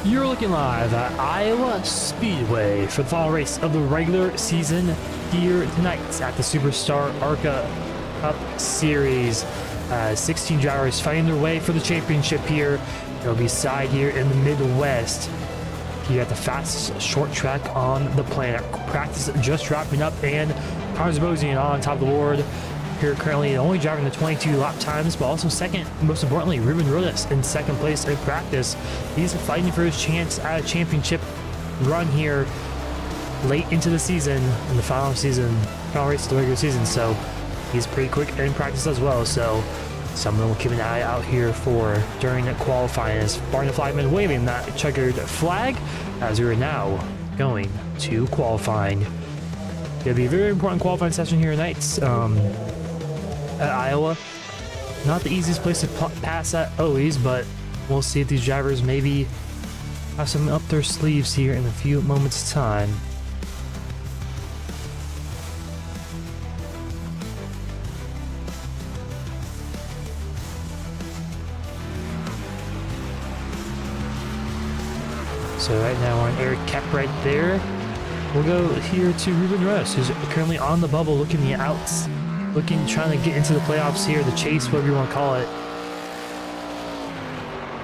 You're looking live at Iowa Speedway for the final race of the regular season here tonight at the SuperStar ARCA Cup Series. 16 drivers fighting their way for the championship here. It'll be side here in the Midwest here at the fastest short track on the planet. Practice just wrapping up, and Cars on top of the board. Here currently only driving the 22 lap times, but also second, most importantly, Ruben Rodas in second place in practice. He's fighting for his chance at a championship run here late into the season, in the final race of the regular season. So he's pretty quick in practice as well. So someone we'll keep an eye out here for during the qualifying is Barney Flagman waving that checkered flag as we are now going to qualifying. It'll be a very important qualifying session here tonight. At Iowa, not the easiest place to pass at always, but we'll see if these drivers maybe have something up their sleeves here in a few moments' time. So right now we're on Eric Cap right there. We'll go here to Ruben Rodas, who's currently on the bubble, looking the outs. Trying to get into the playoffs here, the chase, whatever you want to call it.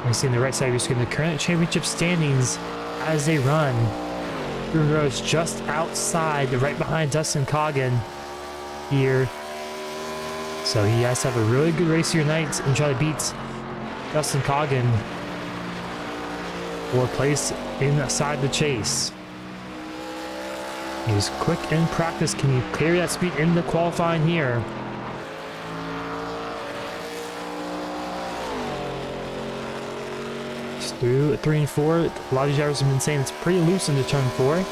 You see on the right side of your screen the current championship standings as they run. Ruben Rodas just outside, right behind Dustin Coggin here. So he has to have a really good race here tonight and try to beat Dustin Coggin for a place inside the chase. He's quick in practice. Can he carry that speed into qualifying here? Just through 3 and 4. A lot of these drivers have been saying it's pretty loose into turn 4.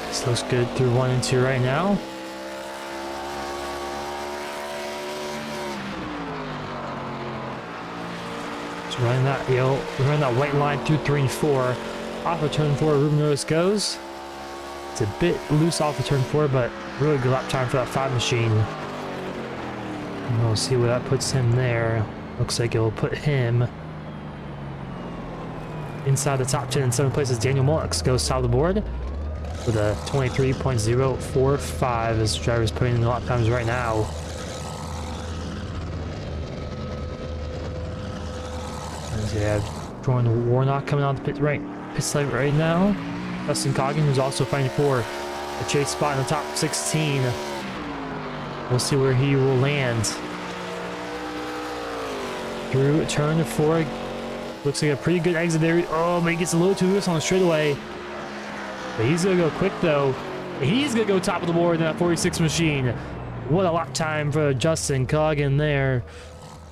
This looks good through 1 and 2 right now. Running that white line through 3 and 4. Off of turn 4, Ruben Rodas goes. It's a bit loose off of turn 4, but really good lap time for that 5 machine. And we'll see where that puts him there. Looks like it'll put him inside the top 10 in 7 places. Daniel Mullix goes top of the board with a 23.045 as the driver's putting in the lap times right now. You have Jordan Warnock coming out the pit slate right now. Dustin Coggin, who's also fighting for a chase spot in the top 16. We'll see where he will land. Through turn 4. Looks like a pretty good exit there. Oh, but he gets a little too loose on the straightaway. But he's going to go quick, though. He's going to go top of the board in that 46 machine. What a lap time for Dustin Coggin there.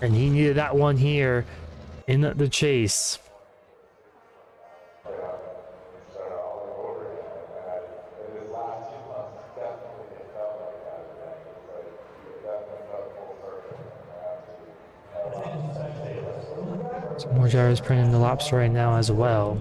And he needed that one here in the chase. Some more drivers printing the laps right now as well.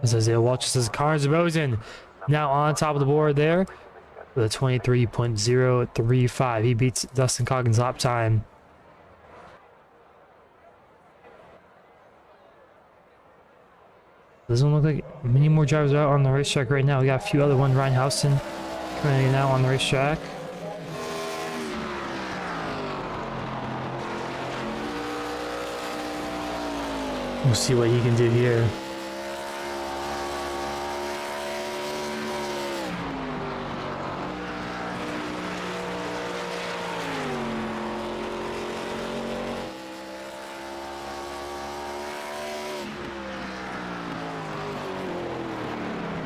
As Isaiah watches as Cars now on top of the board there with a 23.035. He beats Dustin Coggin's lap time. Doesn't look like many more drivers are out on the racetrack right now. We got a few other ones. Ryan Houston currently now on the racetrack. We'll see what he can do here.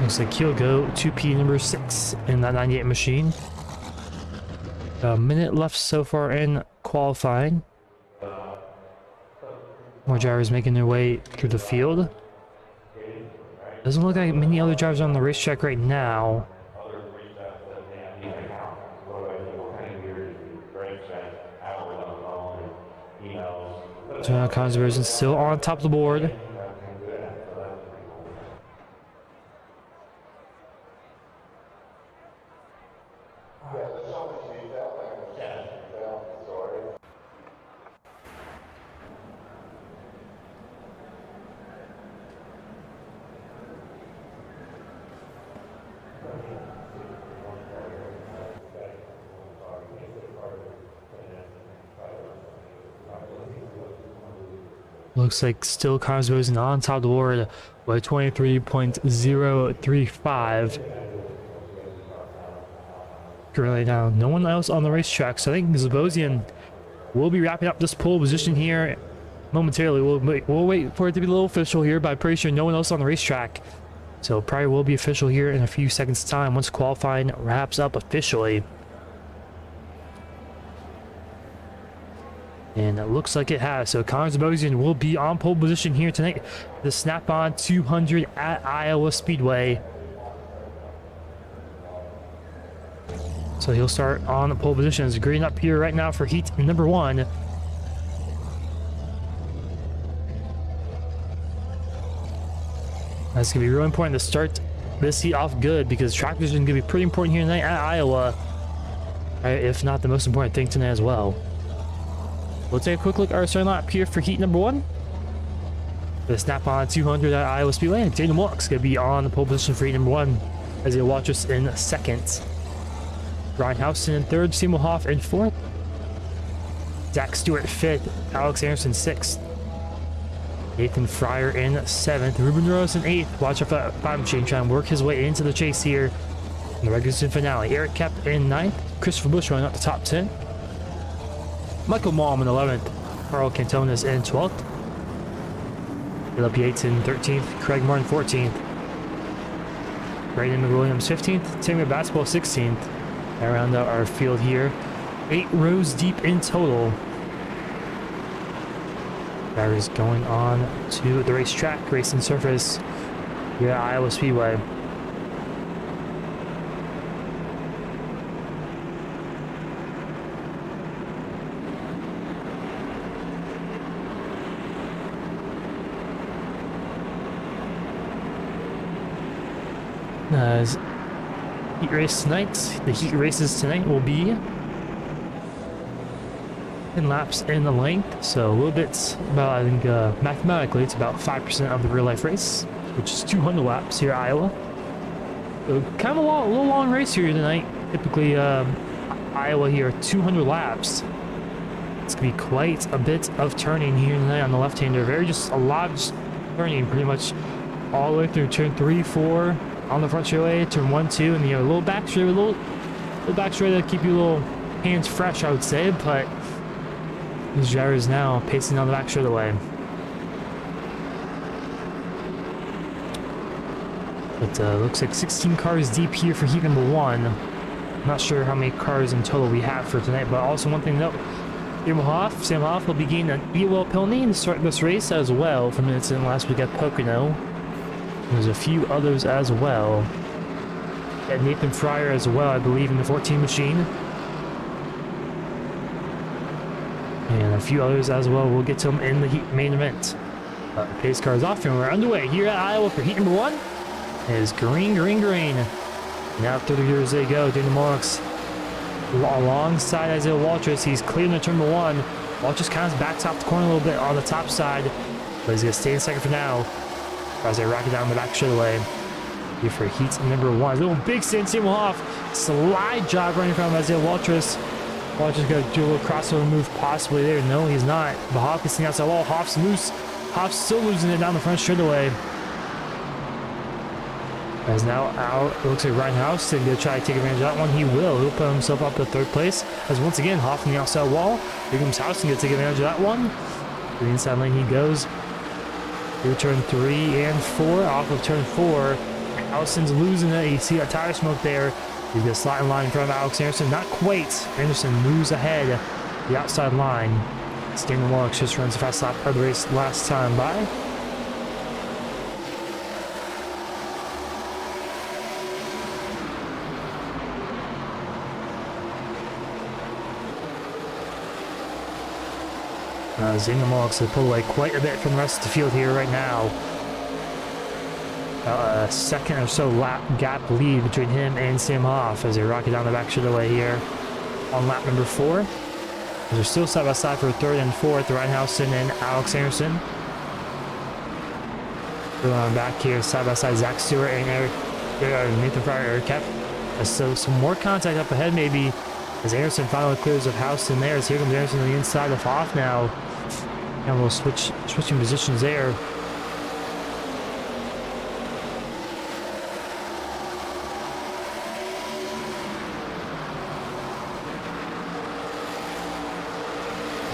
Looks like he'll go 2P number 6 in that 98 machine. A minute left so far in qualifying. More drivers making their way through the field. Doesn't look like many other drivers on the racetrack right now. Conservation still on top of the board. Looks like still Conservation on top of the board with 23.035. Currently now, no one else on the racetrack, so I think Zabosian will be wrapping up this pole position here momentarily. We'll wait for it to be a little official here, but I'm pretty sure no one else on the racetrack. So probably will be official here in a few seconds' time once qualifying wraps up officially. And it looks like it has. So Connor Zabosian will be on pole position here tonight. The Snap-on 200 at Iowa Speedway. So he'll start on the pole position. It's green up here right now for heat number 1. That's going to be really important to start this heat off good because track vision is going to be pretty important here tonight at Iowa. If not the most important thing tonight as well. We'll take a quick look at our starting lap here for heat number 1. The Snap-on 200 at Iowa Speedway. Daniel Mock's going to be on the pole position for heat number 1 as he'll watch us in second. Ryan Houston in third, Seymour Hoff in fourth. Zach Stewart fifth, Alex Anderson sixth. Nathan Fryer in seventh, Ruben Rose in eighth. Watch out for that 5 machine trying to work his way into the chase here in the regular season finale. Eric Kep in ninth, Christopher Bush running up the top 10. Michael Malm in 11th, Carl Cantonis in 12th. Philip Yates in 13th, Craig Martin 14th. Brandon McWilliams 15th, Timmy Basketball 16th. And round out our field here. 8 rows deep in total. Drivers going on to the racetrack, racing surface here at Iowa Speedway. Heat race tonight. The heat races tonight will be 10 laps in the length, so a little bit about, I think mathematically it's about 5% of the real life race, which is 200 laps here at Iowa. So kind of a little long race here tonight. Typically Iowa here 200 laps. It's gonna be quite a bit of turning here tonight on the left-hander. Just a lot of turning pretty much all the way through turn 3, 4 on the front straightaway, turn 1, 2, and a little back straight, a little back straight to keep your little hands fresh, I would say, but these drivers now pacing on the back straightaway. But looks like 16 cars deep here for heat number 1. I'm not sure how many cars in total we have for tonight, but also one thing to note, Sam Hoff will be gaining an E-Well penalty to start this race as well for minutes in last week at Pocono. There's a few others as well. And Nathan Fryer as well, I believe, in the 14 machine. And a few others as well. We'll get to them in the main event. Pace car is off and we're underway here at Iowa for heat number 1. It is green, green, green. Now 30 years they go. Daniel Monks alongside Isaiah Waltrus. He's clearing the turn number 1. Waltrus kind of backs off the corner a little bit on the top side, but he's going to stay in second for now as they rock it down the back straightaway. Here for heat number 1. A little big stand, Seymour Hoff. Slide job right in front of Isaiah Waltrus. Waltrus going to do a little crossover move possibly there. No, he's not. But Hoff is sitting outside wall. Hoff's loose. Hoff's still losing it down the front straightaway. As now out, it looks like Ryan House is going to try to take advantage of that one. He will. He'll put himself up to third place. As once again, Hoff on the outside wall. Here comes House going to take advantage of that one. To the inside lane he goes. Through turn 3 and 4. Off of turn 4. Allison's losing it. You see that tire smoke there. He's going to slide in line in front of Alex Anderson. Not quite. Anderson moves ahead the outside line. Stanley Wallach just runs the fast lap of the race last time by. Daniel Mollix has pulled away quite a bit from the rest of the field here right now. A second or so lap gap lead between him and Sam Hoff as they rocket down the back straightaway here on lap number 4. They're still side by side for third and fourth, Reinhausen and Alex Anderson. Going back here side by side, Zach Stewart and Nathan Fryer, Eric Kep. So some more contact up ahead maybe as Anderson finally clears of Houston there. As here comes Anderson on the inside of Hoff now. And we'll switching positions there.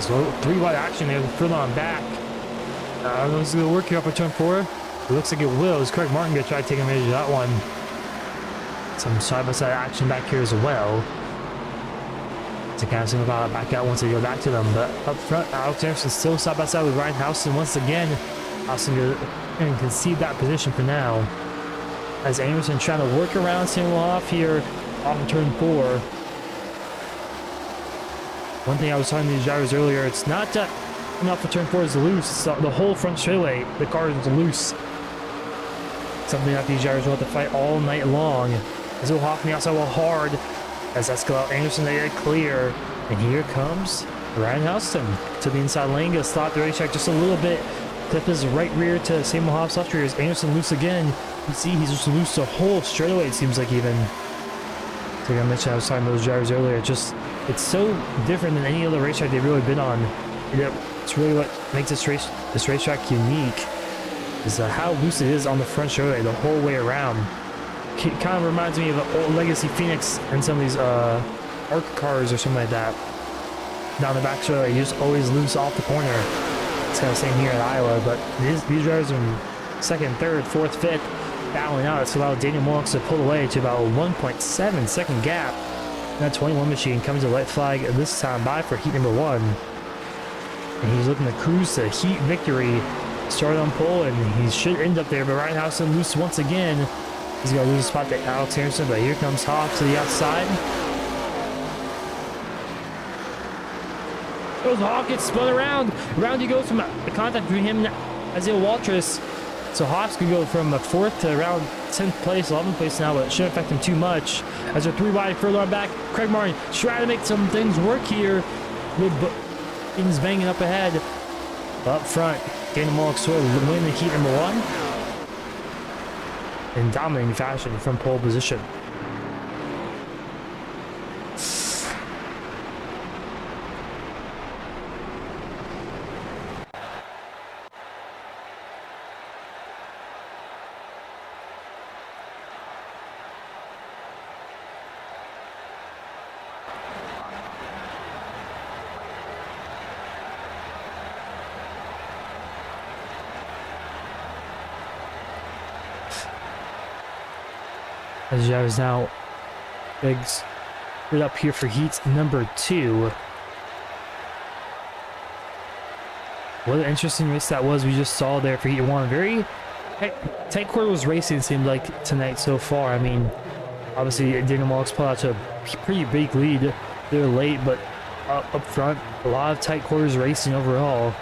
So 3 wide action there, further on back. I don't know if it's going to work here up at turn 4. It looks like it will. As Craig Martin going to try to take advantage of that one. Some side-by-side action back here as well. To kind of single out back out once they go back to them. But up front, Alex Anderson still side-by-side with Ryan Houston once again. Houston going to concede that position for now. As Anderson trying to work around Samuel off here off of turn 4. One thing I was talking to these drivers earlier, it's not that coming off of turn 4 is loose. It's the whole front straightaway, the car is loose. Something that these drivers will have to fight all night long. As will Hoff on the outside well hard. As that's go out, Anderson they get clear. And here comes Ryan Houston to the inside lane. Gonna stop the racetrack just a little bit. Clip his right rear to Samuel Hoff's left rear. As Anderson loose again. You see he's just loose the whole straightaway, it seems like even. So like I mentioned, I was talking to those drivers earlier. It's so different than any other racetrack they've really been on. It's really what makes this racetrack unique. Is how loose it is on the front straightaway the whole way around. It kind of reminds me of an old Legacy Phoenix and some of these ARCA Cars or something like that. Down the back straightaway, you just always loose off the corner. It's kind of the same here at Iowa, but these drivers are second, third, fourth, fifth, battling out. It's allowed Daniel Mollix to pull away to about a 1.7 second gap. And that 21 machine comes to white flag this time by for heat number 1. And he's looking to cruise to heat victory. Started on pole, and he should end up there, but Ryan Houston loose once again. He's going to lose a spot to Alex Anderson, but here comes Hoff to the outside. Goes Hoff, gets spun around. Around he goes from the contact between him and Isaiah Waltrus. So Hoff's could go from a 4th to around 10th place, 11th place now, but it shouldn't affect him too much. As they're 3 wide further on back, Craig Martin trying to make some things work here. With things banging up ahead. Up front, Daniel Mollix sort of win the heat number 1. In dominating fashion from pole position. As the drivers now big split up here for heat number 2. What an interesting race that was we just saw there for heat 1. Very tight quarters racing seemed like tonight so far. I mean, obviously Daniel Mollix pulled out to a pretty big lead. They're late, but up front, a lot of tight quarters racing overall.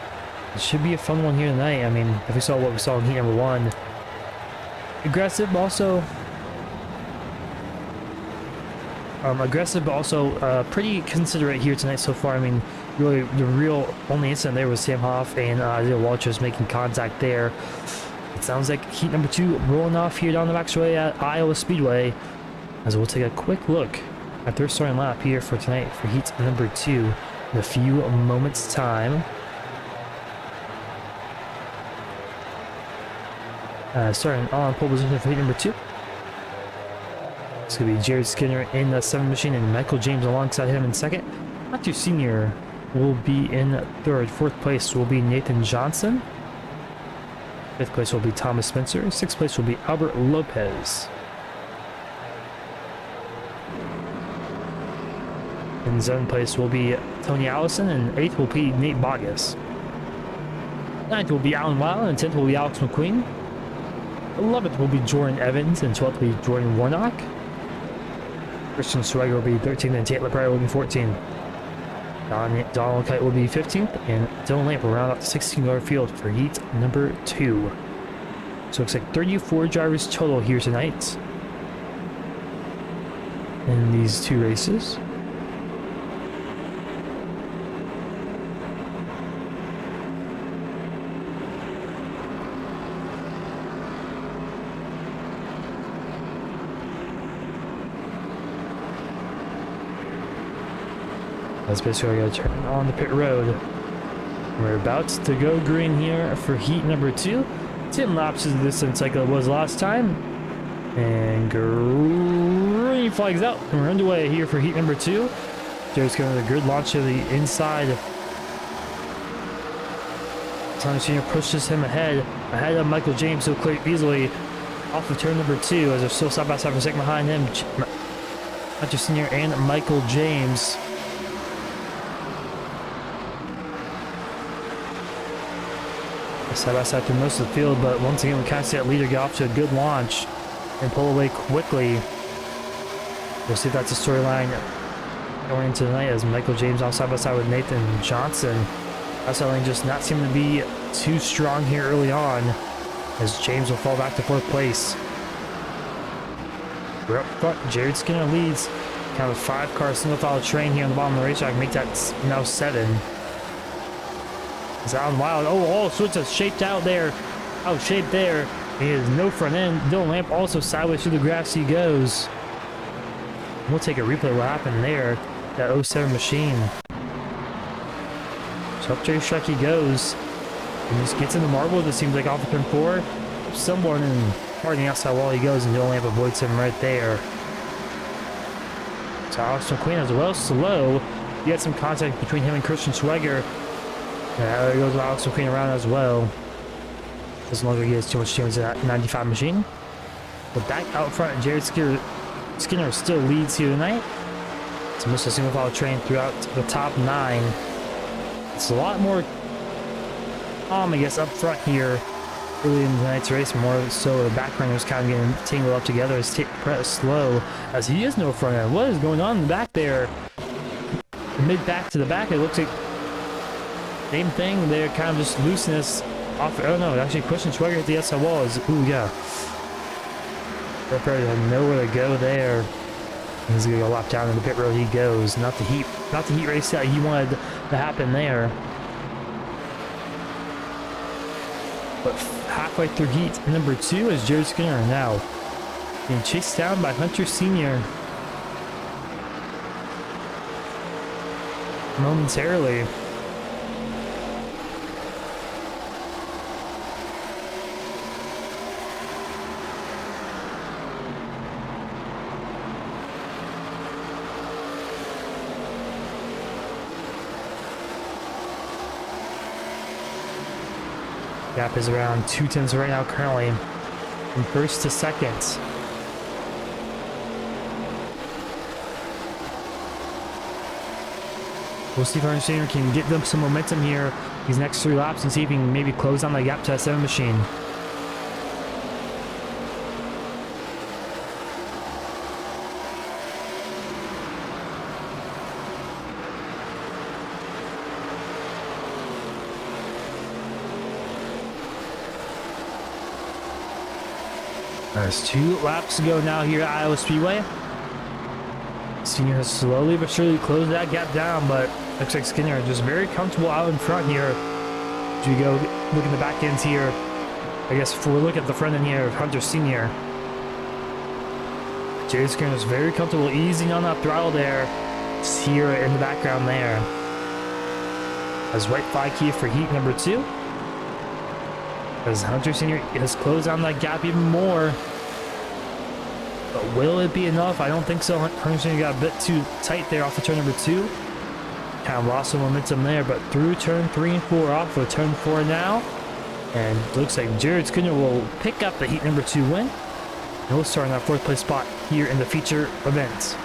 It should be a fun one here tonight. I mean, if we saw what we saw in heat number 1. Aggressive, but also pretty considerate here tonight so far. I mean, really, the real only incident there was Sam Hoff and Isaiah Waltrus making contact there. It sounds like heat number 2 rolling off here down the back straightaway at Iowa Speedway. As we'll take a quick look at their starting lap here for tonight for heat number 2 in a few moments' time. Starting on pole position for heat number 2. It's going to be Jared Skinner in the 7 machine and Michael James alongside him in second. Matthew Sr. will be in third. 4th place will be Nathan Johnson. 5th place will be Thomas Spencer. 6th place will be Albert Lopez. In 7th place will be Tony Allison, and 8th will be Nate Bogus. 9th will be Alan Weil, and 10th will be Alex McQueen. 11th will be Jordan Evans, and 12th will be Jordan Warnock. Christian Schweiger will be 13th, and Tate LePreur will be 14th. Donald Kite will be 15th, and Dylan Lamp will round out the 16-yard field for heat number 2. So it looks like 34 drivers total here tonight in these two races. That's basically going to turn on the pit road. We're about to go green here for heat number 2. 10 laps is the distance like it was last time. And green flags out. And we're underway here for heat number 2. Joe's going to the grid launch to the inside. Thomas Jr. pushes him ahead of Michael James, so clear easily off of turn number 2 as they're still side by side for a second behind him. Hunter Sr. and Michael James. Side by side through most of the field, but once again we kind of see that leader get off to a good launch and pull away quickly. We'll see if that's a storyline going into tonight as Michael James on side by side with Nathan Johnson. Outside lane just not seeming to be too strong here early on as James will fall back to 4th place. We're up front. Jared Skinner leads. Kind of a 5-car single file train here on the bottom of the racetrack. Make that now 7. It's out and wild. Oh, all sorts of shaped out there. Out shaped there. He has no front end. Dylan Lamp also sideways through the grass he goes. We'll take a replay of what happened there. That 07 machine. So up to track he goes. And just gets in the marble. It seems like off of turn 4. Someone in hard on the outside wall he goes, and Dylan Lamp avoids him right there. So Alex McQueen as well slow. You had some contact between him and Christian Schweger. Yeah, there goes Alex McQueen around as well. Doesn't look like he has too much damage in that 95 machine. But back out front, Jared Skinner still leads here tonight. It's almost a single file train throughout the top 9. It's a lot more calm, I guess, up front here early in tonight's race. More so the back runners kind of getting tangled up together as Press slow as he has no front end. What is going on in the back there? Mid back to the back, it looks like same thing, they're kind of just looseness off. Oh no, actually Christian Schweger at the outside wall is, ooh yeah. That probably had nowhere to go there. He's gonna go lap down in the pit road he goes. Not the heat race that he wanted to happen there. But halfway through heat number 2 is Jared Skinner now being chased down by Hunter Sr. momentarily. Gap is around 2/10 right now currently from 1st to 2nd. We'll see if Hunter Sr. can get them some momentum here these next 3 laps and see if he can maybe close down that gap to that 7 machine. There's 2 laps to go now here at Iowa Speedway. Senior has slowly but surely closed that gap down, but looks like Skinner just very comfortable out in front here. As we go look at the back ends here, I guess if we look at the front end here of Hunter Sr. Jared Skinner is very comfortable easing on that throttle there. Just here in the background there. As white flag here for heat number 2. As Hunter Sr. has closed down that gap even more. But will it be enough? I don't think so. Hunter Sr. got a bit too tight there off of turn number 2. Kind of lost some momentum there, but through turn 3 and 4 off of turn 4 now. And looks like Jared Skinner will pick up the heat number 2 win. And we'll start in that 4th place spot here in the feature event.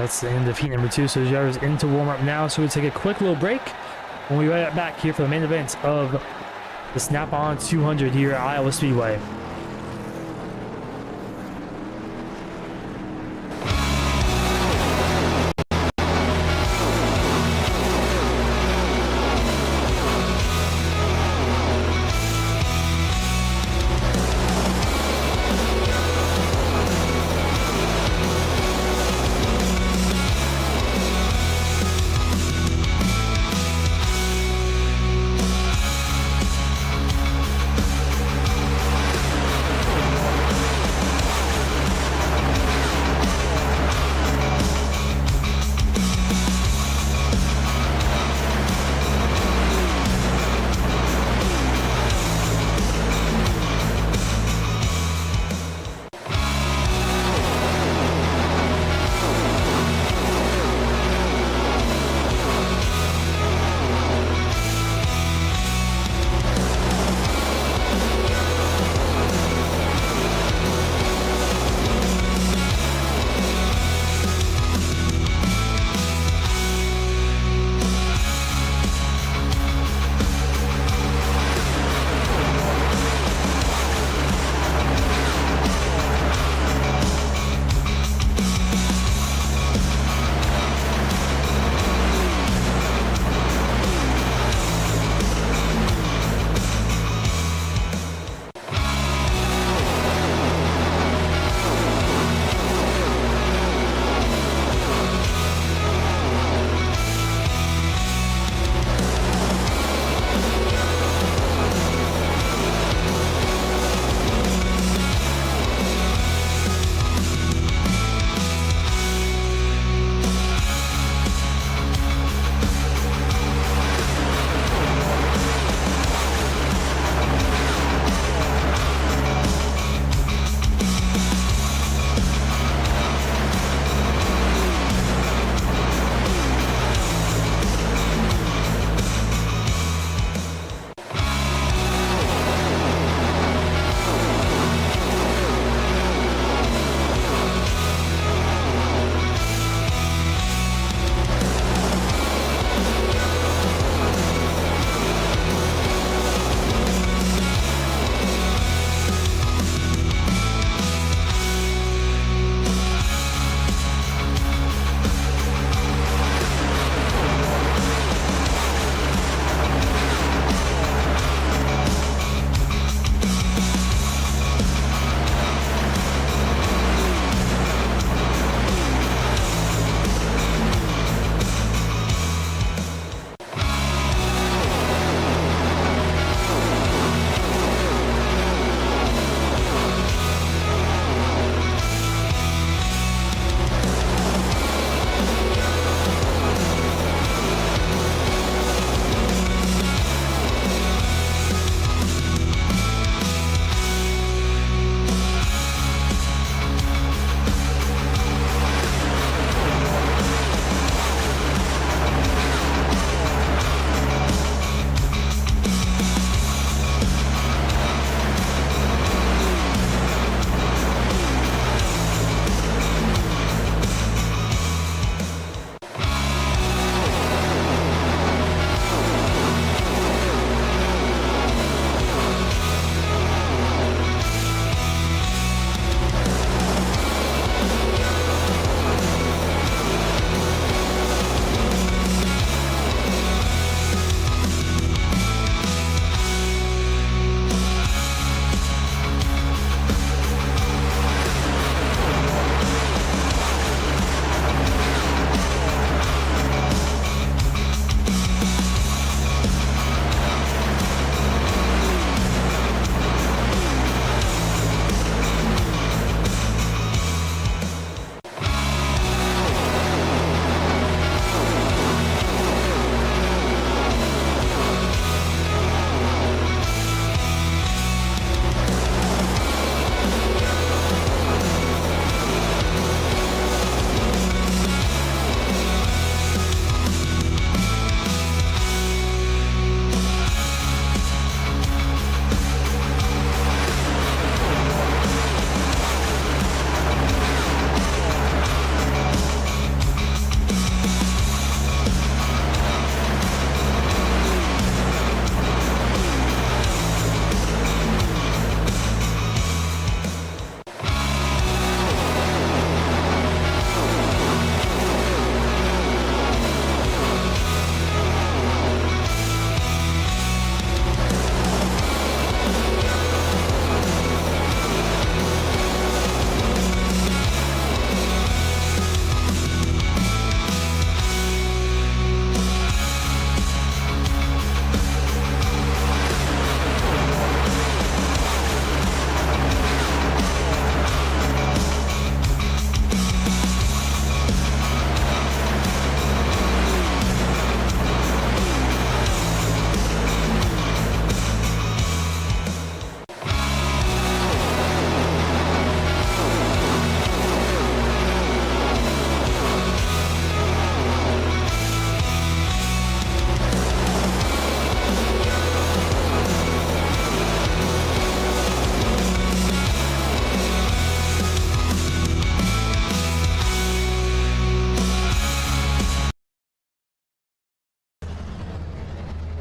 that's the end of heat number 2. So the drivers into warm-up now. So we'll take a quick little break. When we right back here for the main event of the Snap-on 200 here at Iowa Speedway.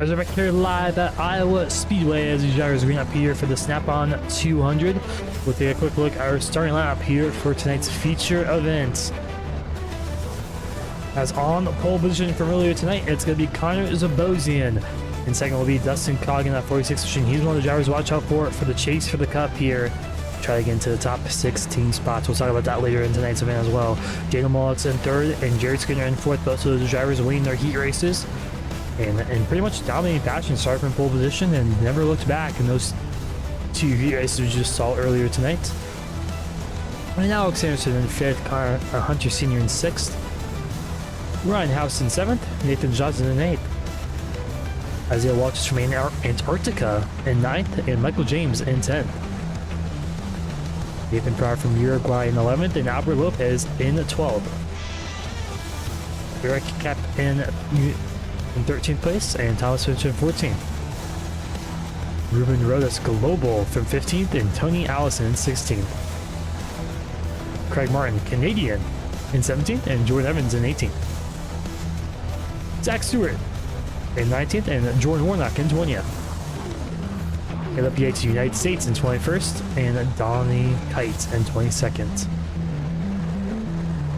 As we're back here live at Iowa Speedway as these drivers green up here for the Snap-on 200. We'll take a quick look at our starting lineup here for tonight's feature event. As on pole position from earlier tonight, it's going to be Connor Zabosian. In second will be Dustin Coggin at 46 position. He's one of the drivers to watch out for the chase for the cup here. Try to get into the top 16 spots. We'll talk about that later in tonight's event as well. Daniel Mullock's in third and Jared Skinner in fourth. Both of those drivers winning their heat races. And pretty much dominating fashion, started from pole position and never looked back in those two heat races we just saw earlier tonight. Right now, Alex Anderson in fifth, Connor Hunter Sr. in sixth, Ryan House in seventh, Nathan Johnson in eighth, Isaiah Walters from Antarctica in ninth, and Michael James in 10th. Nathan Pryor from Uruguay in 11th, and Albert Lopez in 12th. Eric Kapp in 13th place, and Thomas Finch in 14th. Ruben Rodas Global from 15th, and Tony Allison in 16th. Craig Martin, Canadian, in 17th, and Jordan Evans in 18th. Zach Stewart in 19th, and Jordan Warnock in 20th. Caleb Yates, United States in 21st, and Donnie Kites in 22nd.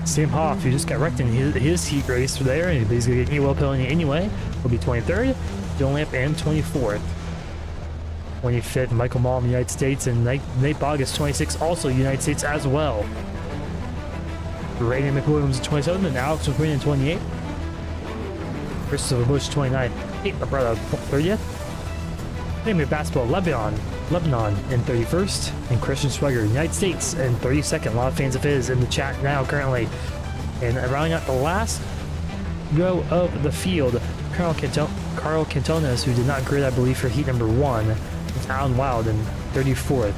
Sam Hoff, who just got wrecked in his heat race there, and he's going to get well penalty anyway, will be 23rd. Dylan Lamp in 24th. 25th, Michael Malm, United States, and Nate Bogus, 26th, also United States as well. Raiden McWilliams, 27th, and Alex McQueen in 28th. Christopher Bush, 29th. Hey, my brother, 30th. Name basketball, Lebanon in 31st, and Christian Swagger, United States, in 32nd. A lot of fans of his in the chat now currently. And rounding out the last row of the field, Carl Cantones, who did not grid, I believe, for heat number 1, and Alan Wild in 34th,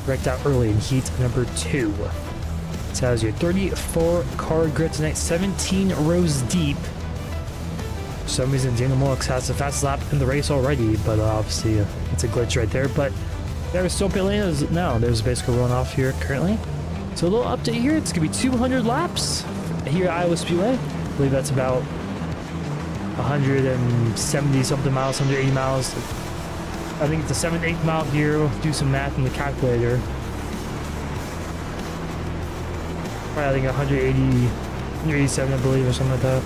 wrecked out early in heat number 2. So that was your 34 car grid tonight, 17 rows deep. For some reason, Daniel Mullock has the fastest lap in the race already, but obviously it's a glitch right there. But there's still pit lane now. There's basically run off here currently. So a little update here. It's going to be 200 laps here at Iowa Speedway. I believe that's about 170 something miles, 180 miles. I think it's a 7th, 8th mile here. We'll do some math in the calculator. Probably I think 187, I believe, or something like that.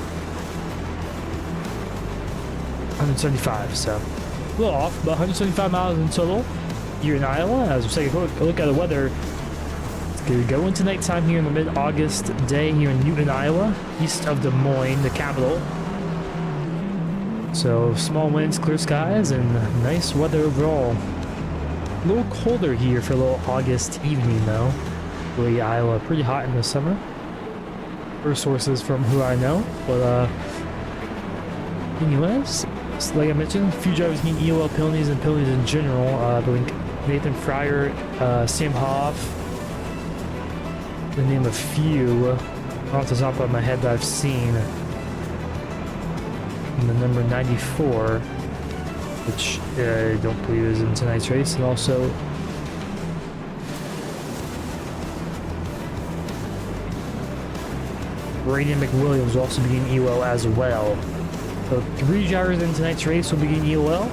175, so a little off, but 175 miles in total here in Iowa. As we take a look at the weather, it's going to go into nighttime here in the mid-August day here in Newton, Iowa, east of Des Moines, the capital. So small winds, clear skies, and nice weather overall. A little colder here for a little August evening though. Really, Iowa pretty hot in the summer. First sources from who I know, but anyways, like I mentioned, a few drivers getting EOL penalties and penalties in general. I believe Nathan Fryer, Sam Hoff, to name a few off the top of my head that I've seen. And the number 94, which I don't believe is in tonight's race, and also Raiden McWilliams will also be getting EOL as well. So 3 drivers in tonight's race will be getting EOL.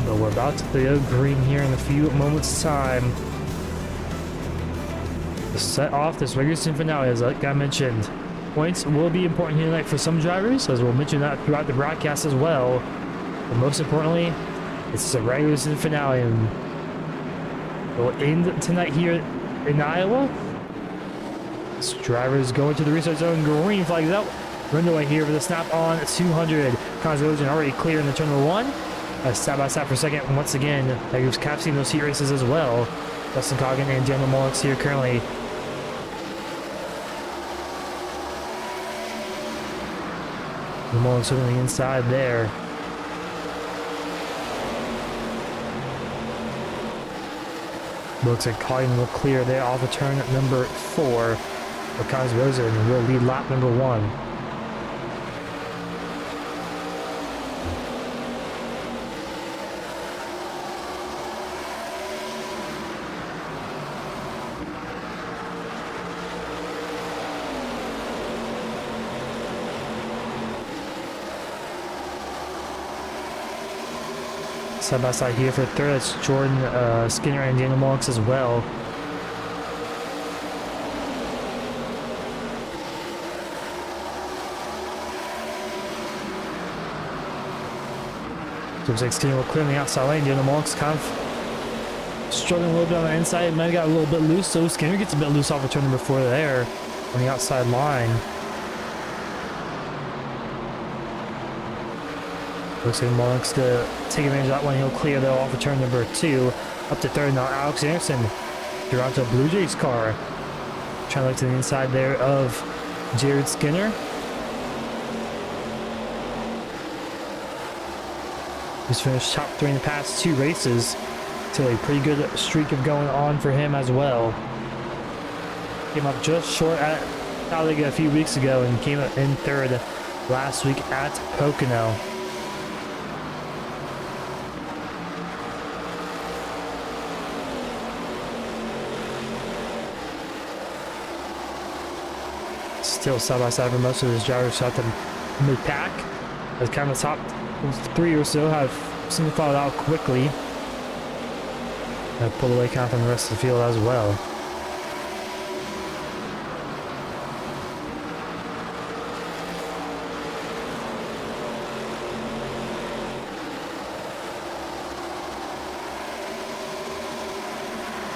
But we're about to go green here in a few moments' time. To set off this regular season finale, as like I mentioned, points will be important here tonight for some drivers, as we'll mention that throughout the broadcast as well. But most importantly, it's a regular season finale, and we'll end tonight here in Iowa. This driver's going to the restart zone, green flags out. Run away here for the Snap-on 200. Constellation already clear in the turn number 1. Side by side for second. And once again, he was capturing those heat races as well. Dustin Coggin and Daniel Mullock here currently. The Mullock's on the inside there. Looks like Coggin will clear there off of turn number 4. Connors Rosen will lead lap number 1. Side by side here for third, that's Jordan Skinner and Daniel Monks as well. Looks like Skinner will clear on the outside lane. Daniel Monks kind of struggling a little bit on the inside. Might have got a little bit loose, so Skinner gets a bit loose off of turn number 4 there on the outside line. Looks like Monks to take advantage of that one. He'll clear though off of turn number 2. Up to third now, Alex Anderson. Toronto Blue Jays car. Trying to look to the inside there of Jared Skinner. He's finished top 3 in the past 2 races. So a pretty good streak of going on for him as well. Came up just short at Talladega a few weeks ago and came up in third last week at Pocono. Still side by side for most of his drivers throughout the mid-pack. As kind of the top 3 or so have single filed out quickly. And pulled away kind of from the rest of the field as well.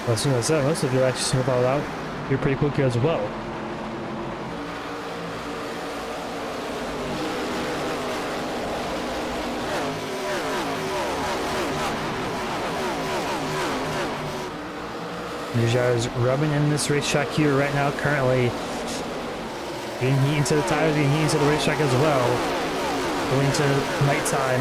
Well, as soon as I said, most of you actually single filed out here pretty quickly as well. These guys rubbing in this racetrack here right now, currently getting heat into the tires, getting heat into the racetrack as well. Going into nighttime.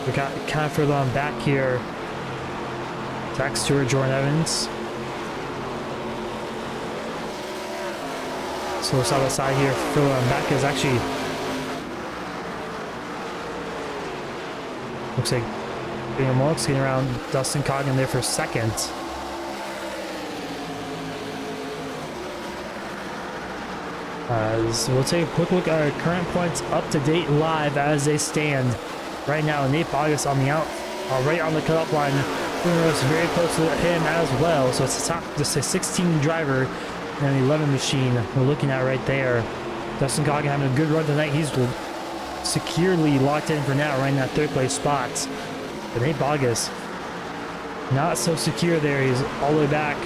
We got kind of further on back here. Zach Stewart, Jordan Evans. So side by side here, further on back is actually looks like Daniel Monks getting around Dustin Coggin there for second. So we'll take a quick look at our current points up to date live as they stand right now. Nate Bogus on the out, right on the cutoff line. Bruno's very close to him as well. So it's a top, just a 16 driver and an 11 machine we're looking at right there. Dustin Coggin having a good run tonight. He's securely locked in for now, right in that 3rd place spot. But Nate Bogus, not so secure there. He's all the way back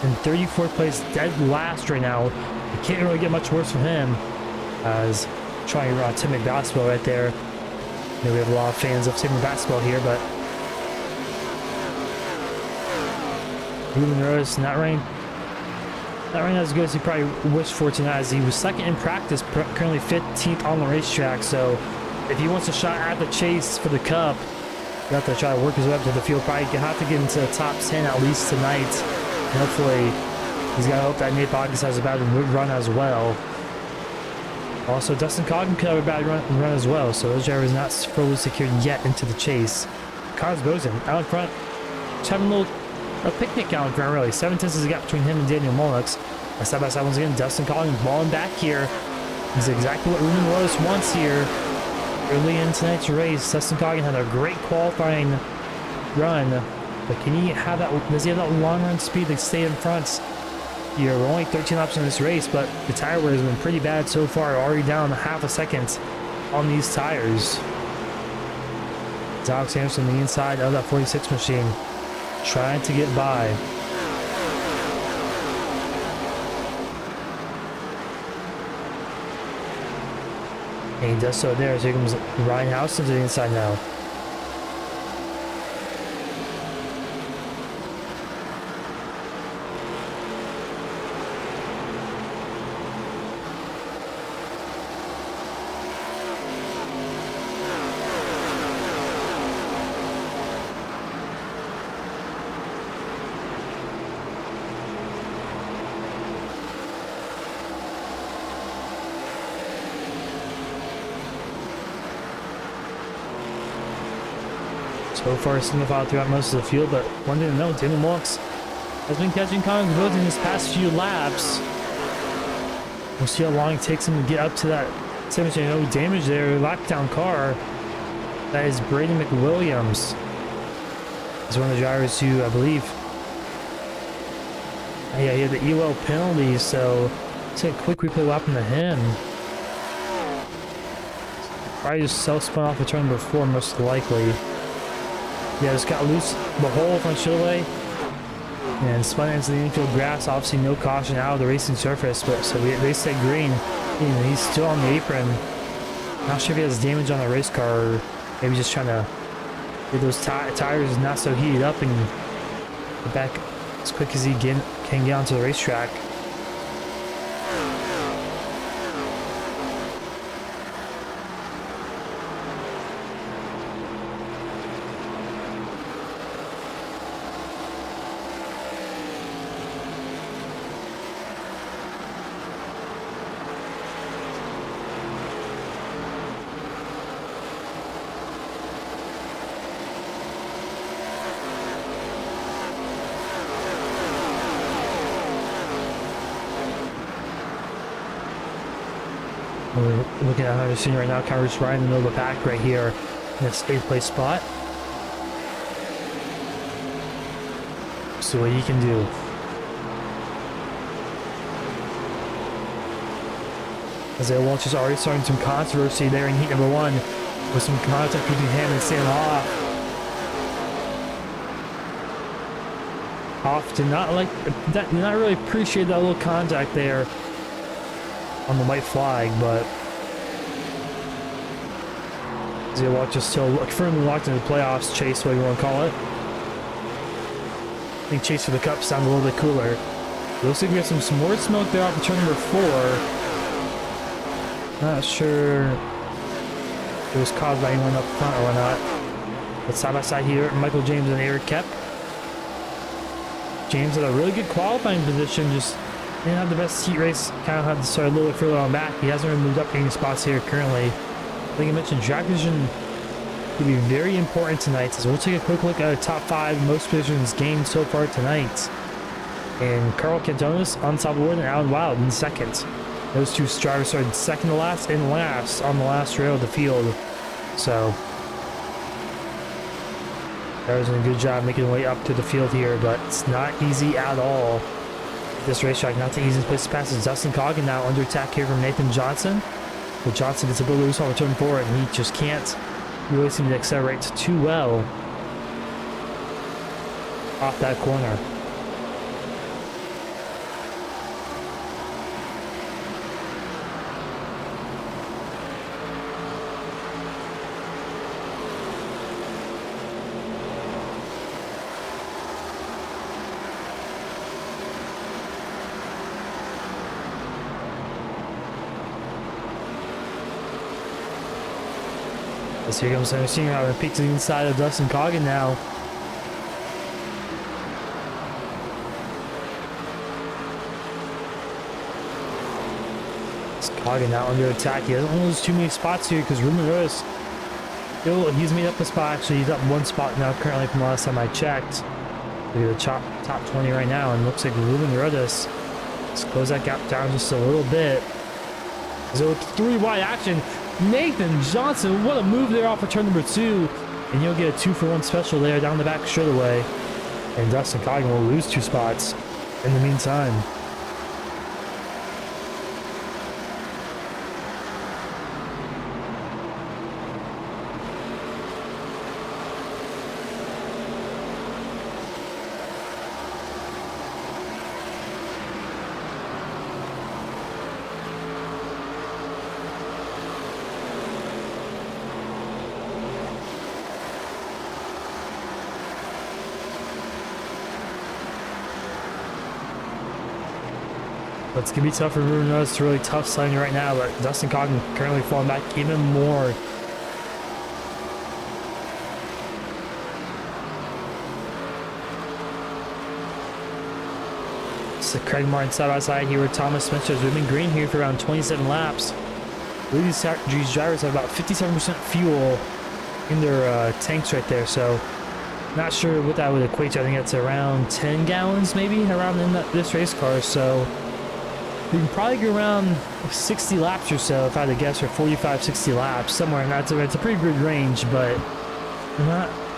in 34th place, dead last right now. You can't really get much worse for him. As trying to run Tim McBasketball right there. You know, we have a lot of fans of Tim McBasketball here, but Ruben Rose not running as good as he probably wished for tonight, as he was second in practice, currently 15th on the racetrack. So if he wants a shot at the chase for the Cup, you have to try to work his way up to the field. Probably have to get into the top 10 at least tonight. And hopefully he's got to hope that Nate Bogus has a bad run as well. Also, Dustin Coggin could have a bad run as well, so those drivers not fully secured yet into the chase. Cars Bozen out in front, just having a picnic out in front, really. 7 tenths is the gap between him and Daniel Monks. Side by side once again, Dustin Coggin balling back here. This is exactly what Ruben Rose wants here. Early in tonight's race, Dustin Coggin had a great qualifying run, but can he have that? Does he have that long run speed to stay in front? Here, we're only 13 laps in this race, but the tire wear has been pretty bad so far. Already down half a second on these tires. It's Alex Anderson on the inside of that 46 machine, trying to get by. And he does so there. So here comes Ryan Houston to the inside now. So far, single file throughout most of the field, but one thing to note, Damon Wilkes has been catching comic growth in his past few laps. We'll see how long it takes him to get up to that 17-0 damage there. Lockdown car. That is Brady McWilliams. He's one of the drivers who, I believe, yeah, he had the EWL penalty, so let's take a quick replay lap into him. Probably just self-spun off of turn number 4, most likely. Yeah, just got loose the whole front straightaway and spun into the infield grass. Obviously, no caution out of the racing surface, but so they said green. He's still on the apron. Not sure if he has damage on the race car, or maybe just trying to get those tires not so heated up and get back as quick as he can get onto the racetrack. We're looking at another scene right now, kind of just right in the middle of the pack right here in this 8th place spot. See what he can do. Isaiah Walsh is already starting some controversy there in heat number 1 with some contact between him and Sam Hoff did not like that, did not really appreciate that little contact there on the white flag, but Isaiah Walsh is still firmly locked into the playoffs. Chase, what you want to call it. I think chase for the cup sounds a little bit cooler. It looks like we have some more smoke there off of turn number 4. Not sure if it was caused by anyone up front or not. But side by side here, Michael James and Eric Kep. James had a really good qualifying position, just didn't have the best heat race, kind of had to start a little bit further on back. He hasn't really moved up any spots here currently. I think I mentioned track position could be very important tonight, so we'll take a quick look at our top 5 most positions gained so far tonight. And Carl Cantonis on top of the board and Alan Wild in second. Those two drivers started second to last and last on the last rail of the field. So that was a good job making their way up to the field here, but it's not easy at all. This racetrack, not the easiest place to pass is Dustin Coggin now under attack here from Nathan Johnson. But Johnson gets a bit loose on return forward, and he just can't really seem to accelerate too well off that corner. As here comes Anderson out and peek to the inside of Dustin Coggin now. It's Coggin now under attack. He doesn't lose too many spots here because Ruben Rose, he's made up a spot. Actually, he's up 1 spot now currently from the last time I checked. Look at the top 20 right now, and looks like Ruben Rhodes has closed that gap down just a little bit. So 3 wide action. Nathan Johnson, what a move there off of turn number 2. And you'll get a 2-for-1 special there down the back straightaway. And Dustin Coggin will lose 2 spots in the meantime. But it's going to be tough for Ruben Rhodes. It's a really tough sledding right now, but Dustin Coggin currently falling back even more. So Craig Martin side by side here with Thomas Smith. We've been green here for around 27 laps. These drivers have about 57% fuel in their tanks right there. So not sure what that would equate to. I think that's around 10 gallons maybe around in this race car. So we can probably go around 60 laps or so if I had to guess, or 45, 60 laps somewhere. And it's a pretty good range, but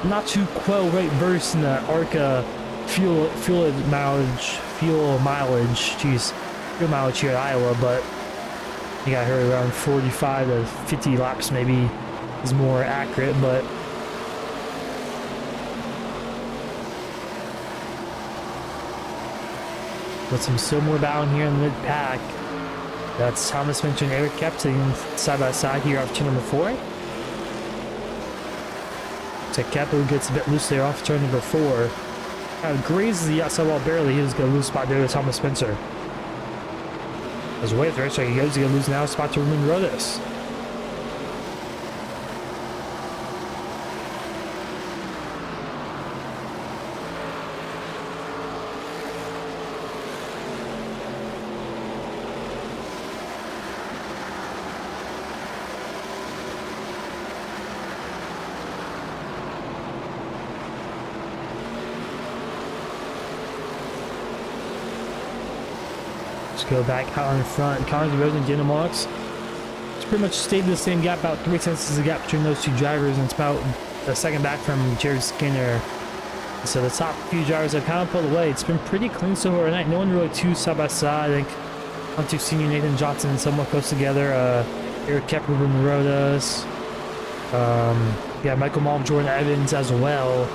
not too well versed in the ARCA fuel mileage here at Iowa, but you got her around 45 to 50 laps maybe is more accurate. But with some Silmore bound here in the mid pack, that's Thomas Minter and Eric Kepting side by side here off turn number 4. So Kepler gets a bit loose there off turn number 4. Grazes the outside wall barely. He was going to lose spot there to Thomas Spencer. As way at the racetrack he goes, he's going to lose now spot to Ruben Rodas. Go back out in front. Connors Rose and Jenna Marks. It's pretty much stayed the same gap, about 3 tenths is the gap between those two drivers, and it's about a second back from Jared Skinner. So the top few drivers have kind of pulled away. It's been pretty clean so far tonight. No one really too side by side. I think Hunter Senior, Nathan Johnson, somewhat close together. Eric Kepler, Ruben Rodas. Yeah, Michael Malm, Jordan Evans as well.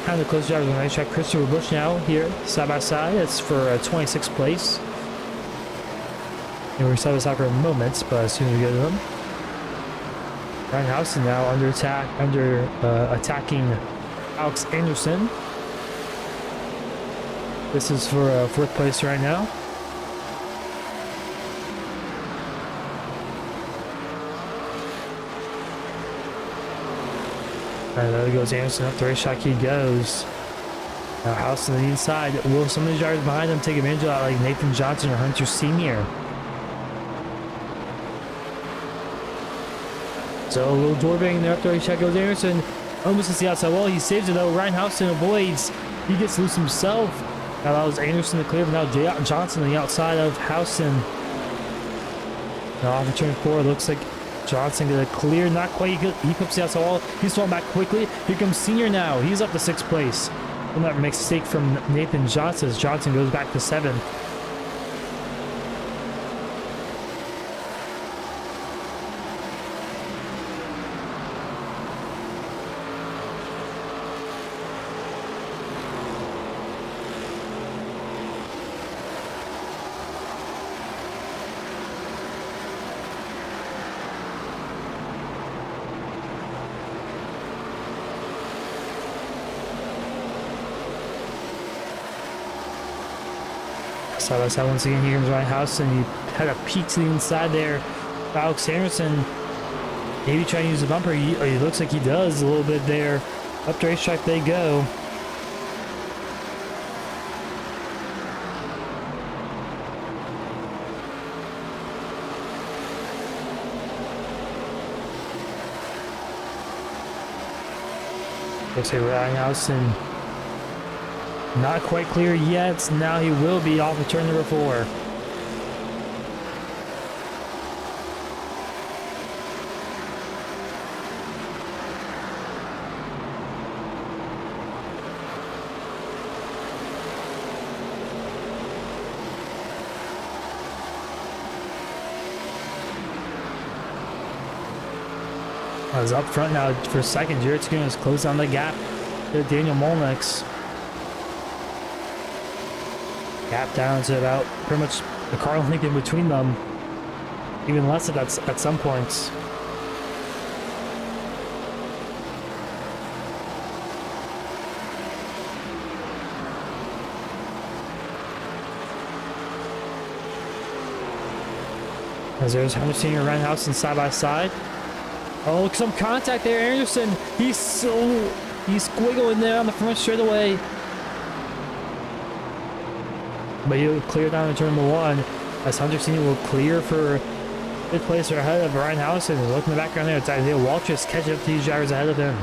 Kind of the close drivers on the racetrack. Christopher Bush now here, side by side. It's for 26th place. And we're side by side for moments, but as soon as we get to them. Ryan Housen now attacking Alex Anderson. This is for 4th place right now. And there goes Anderson up the racetrack. He goes. Now House on the inside. Will some of the drivers behind him take advantage of that, like Nathan Johnson or Hunter Senior? So a little door bang there up the racetrack goes Anderson. Almost to the outside wall. He saves it though. Ryan Houston avoids. He gets loose himself. Now that was Anderson to clear, but now Johnson on the outside of Houston. Now off of turn 4, looks like Johnson gonna clear, not quite. He comes to the outside wall. He's falling back quickly. Here comes Senior now. He's up to 6th place. Another mistake from Nathan Johnson as Johnson goes back to 7th. Side by side once again, here comes Ryan House, and he had a peek to the inside there. Alex Anderson maybe trying to use the bumper. He looks like he does a little bit there. Up the racetrack they go. Looks like Ryan House and not quite clear yet. Now he will be off of turn number 4. Is up front now for second. Jared Skinner is close on the gap to Daniel Molnix. Gap down to about pretty much the car link in between them. Even less at some points. As there's Hunter Senior and Ryan Houston side by side. Oh, some contact there, Anderson. He's squiggling there on the front straightaway. But he'll clear down to turn number 1 as Hunter Senior will clear for Fifth place are ahead of Ryan House, and look in the background there, it's Isaiah Waltrus catching up to these drivers ahead of him.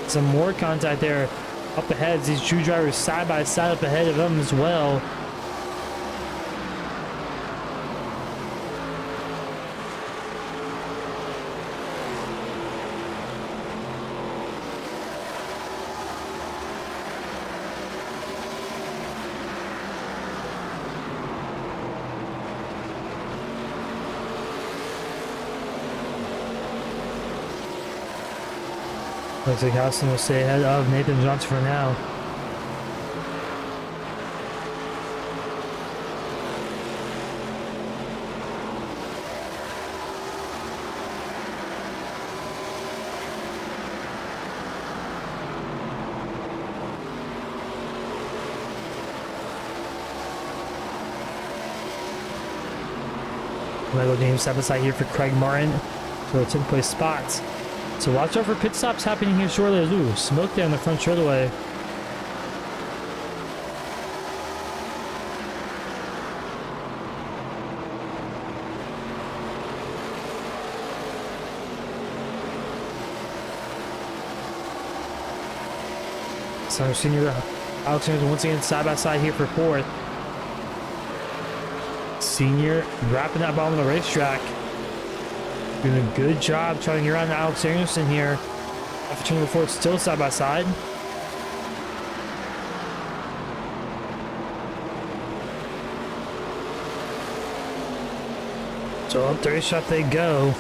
Some more contact there up ahead. These two drivers side by side up ahead of them as well. Looks like Houston will stay ahead of Nathan Johnson for now. Michael James side by side here for Craig Martin for the 10th place spots. So watch out for pit stops happening here shortly. Ooh, smoke down the front straightaway. So senior Alex Anderson once again side by side here for fourth. Senior wrapping that ball on the racetrack. Doing a good job trying to get around Alex Anderson here. After turning before, it's still side by side. So up 30 shot they go.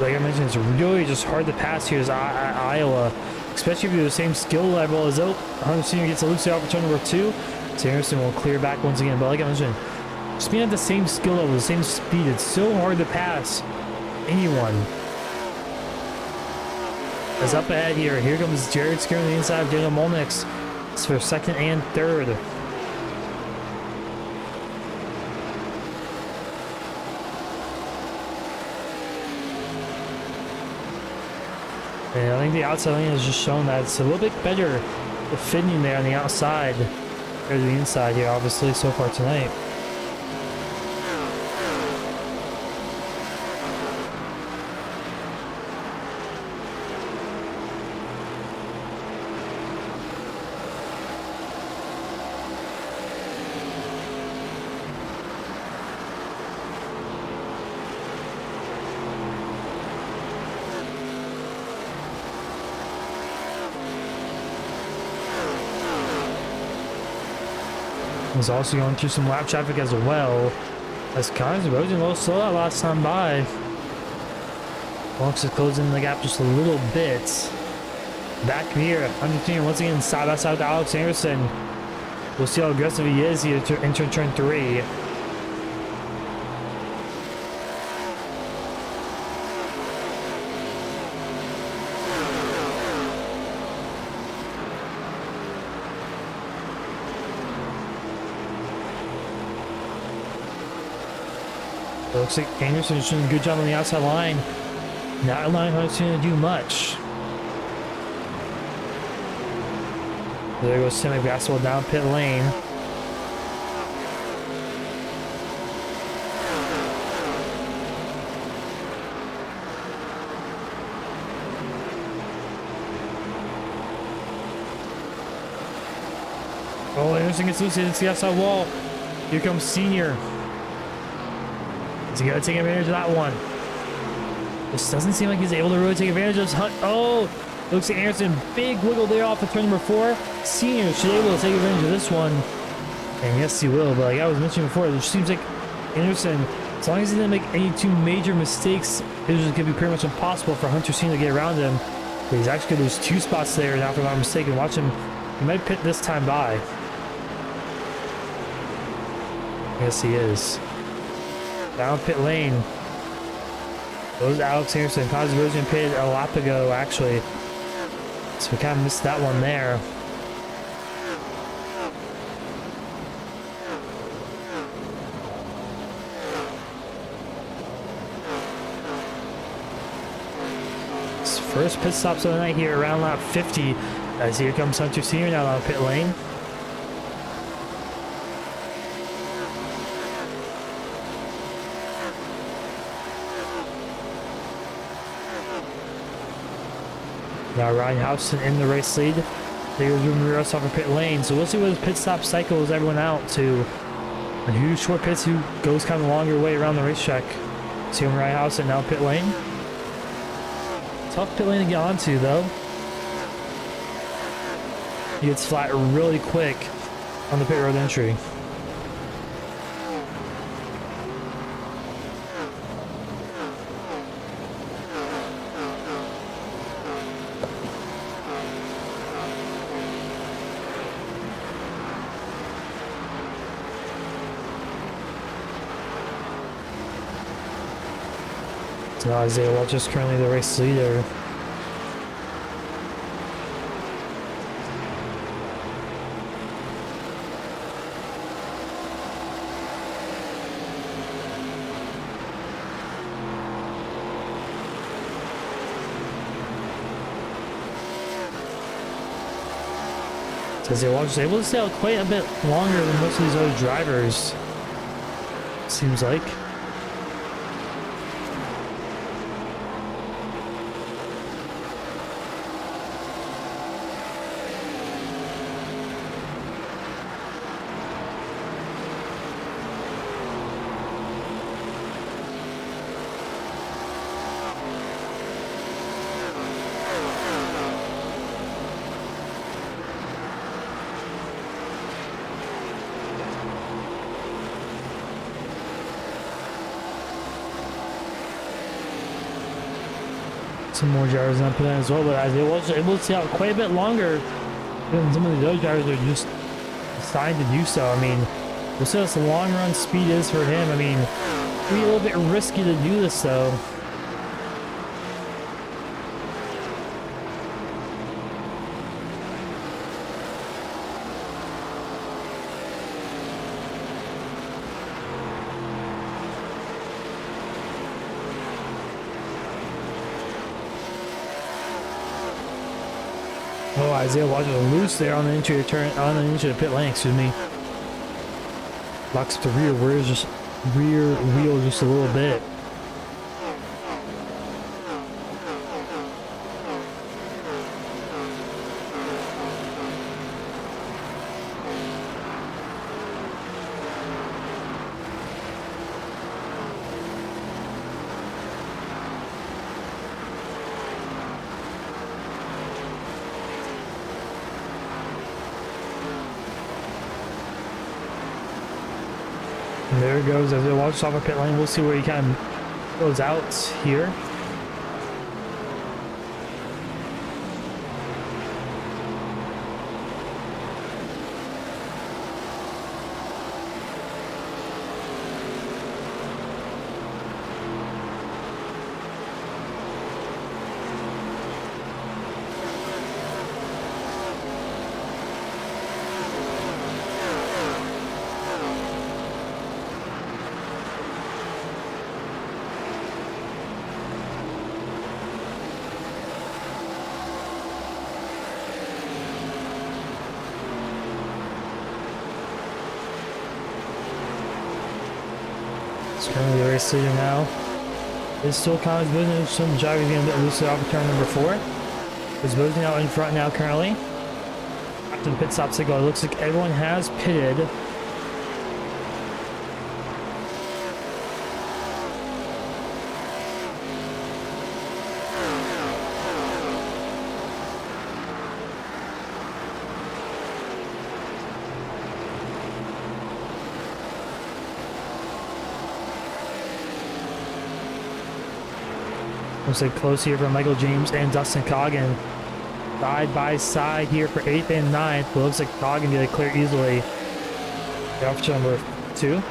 Like I mentioned, it's really just hard to pass here as Iowa, especially if you have the same skill level as Hunter Senior gets a loose out for turn number 2. So Anderson will clear back once again. But like I mentioned, just being at the same skill level, the same speed, it's so hard to pass anyone. As up ahead here, here comes Jared Skir on the inside of Daniel Molnix. It's for second and third. And I think the outside lane has just shown that it's a little bit better fitting there on the outside compared to the inside here, obviously, so far tonight. He's also going through some lap traffic as well. As Connors was a little slow that last time by. Lux is closing the gap just a little bit. Back here, Hunter once again side by side with Alex Anderson. We'll see how aggressive he is here to enter turn 3. It looks like Anderson is doing a good job on the outside line. Not allowing Hunter to do much. There goes Tim McBasketball down pit lane. Oh, Anderson gets loose. It's the outside wall. Here comes Senior. Is he going to take advantage of that one? This doesn't seem like he's able to really take advantage of this hunt. Oh, looks like Anderson, big wiggle there off of turn number 4. Senior should be able to take advantage of this one. And yes, he will. But like I was mentioning before, it seems like Anderson, as long as he didn't make any too major mistakes, it was going to be pretty much impossible for Hunter Senior to get around him. But he's actually going to lose 2 spots there now, if I'm not mistaken. Watch him. He might pit this time by. Yes, he is. Down pit lane. Goes Alex Harrison. Connors Bozeman pitted a lap ago, actually. So we kind of missed that one there. First pit stops of the night here around lap 50, as here comes Hunter Senior now on pit lane. Now Ryan Houston in the race lead. They were doing the rest off of pit lane, so we'll see what his pit stop cycles everyone out to. A huge short pits who goes kind of a longer way around the racetrack. See Ryan Houston now pit lane. Tough pit lane to get onto, though. He gets flat really quick on the pit road entry. So now Isaiah Welch is currently the race leader. So Isaiah Welch is able to stay out quite a bit longer than most of these other drivers, seems like. Some more drivers on pit lane as well, but Isaiah Welch able to stay out quite a bit longer than some of the other drivers are just deciding to do so. I mean, we'll see what the long run speed is for him. I mean, it'd be a little bit risky to do this though. Oh, Isaiah Welch was loose there on the interior turn, on the interior pit lane, excuse me. Locks up the rear wheel just a little bit. And there it goes as it walks off a pit lane. We'll see where he kind of goes out here. It's currently the race leader now. It's still Connors Bozeman. Some drivers getting a bit looser off of turn number 4. It's Bozeman out in front now currently. After the pit stop signal, it looks like everyone has pitted. Looks like close here for Michael James and Dustin Coggin. Side by side here for 8th and 9th, but looks like Coggin did it clear easily. Off to number 2.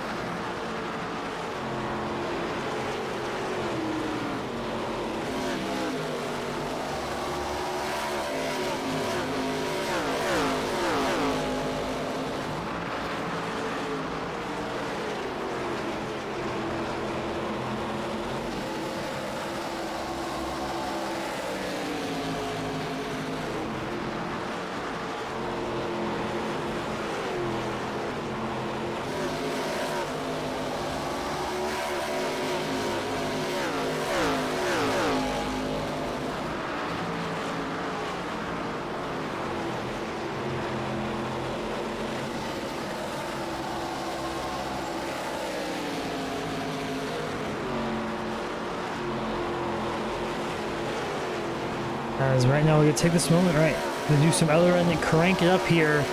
As right now, we're gonna take this moment, right? Gonna do some aileron and crank it up here,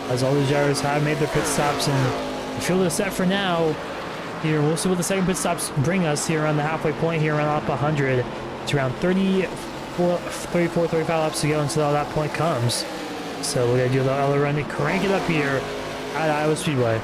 as all the gyros have made their pit stops and the field is set for now. Here, we'll see what the second pit stops bring us here around the halfway point here, around lap 100. It's around 34, 35 laps to go until that point comes. So we're gonna do the aileron and crank it up here at Iowa Speedway.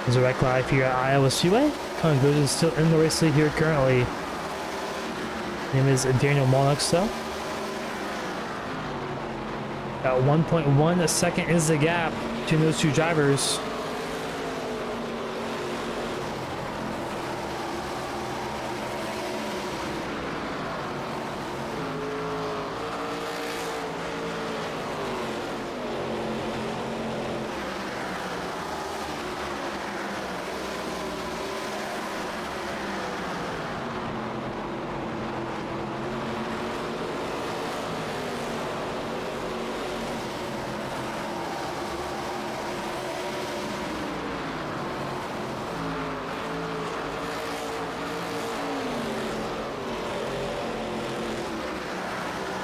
There's a wreck live here at Iowa Speedway. Colin Good is still in the race lead here currently. His name is Daniel Molnix though. At 1.1 a second is the gap between those two drivers.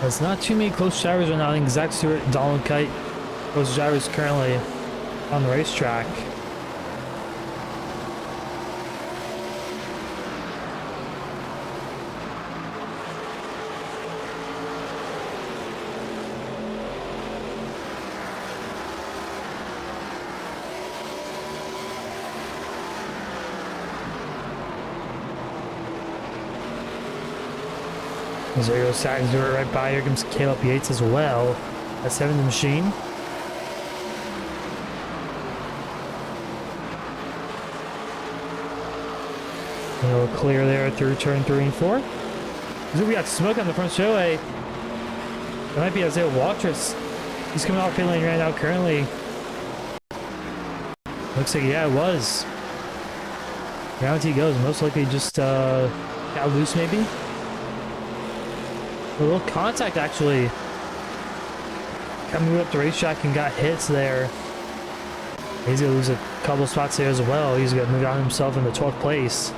There's not too many close drivers right now. I think Zach Stewart, Donald Kite, those drivers currently on the racetrack. There goes Zach Stewart right by. Here comes Caleb Yates as well. That's having the machine. And we'll clear there through turn 3 and 4. We got smoke on the front straightaway. It might be Isaiah Waltress. He's coming off pit lane right now currently. Looks like, yeah, it was. Round he goes. Most likely just got loose maybe. A little contact actually. Coming up the racetrack and got hits there. He's going to lose a couple spots there as well. He's going to move on himself into 12th place.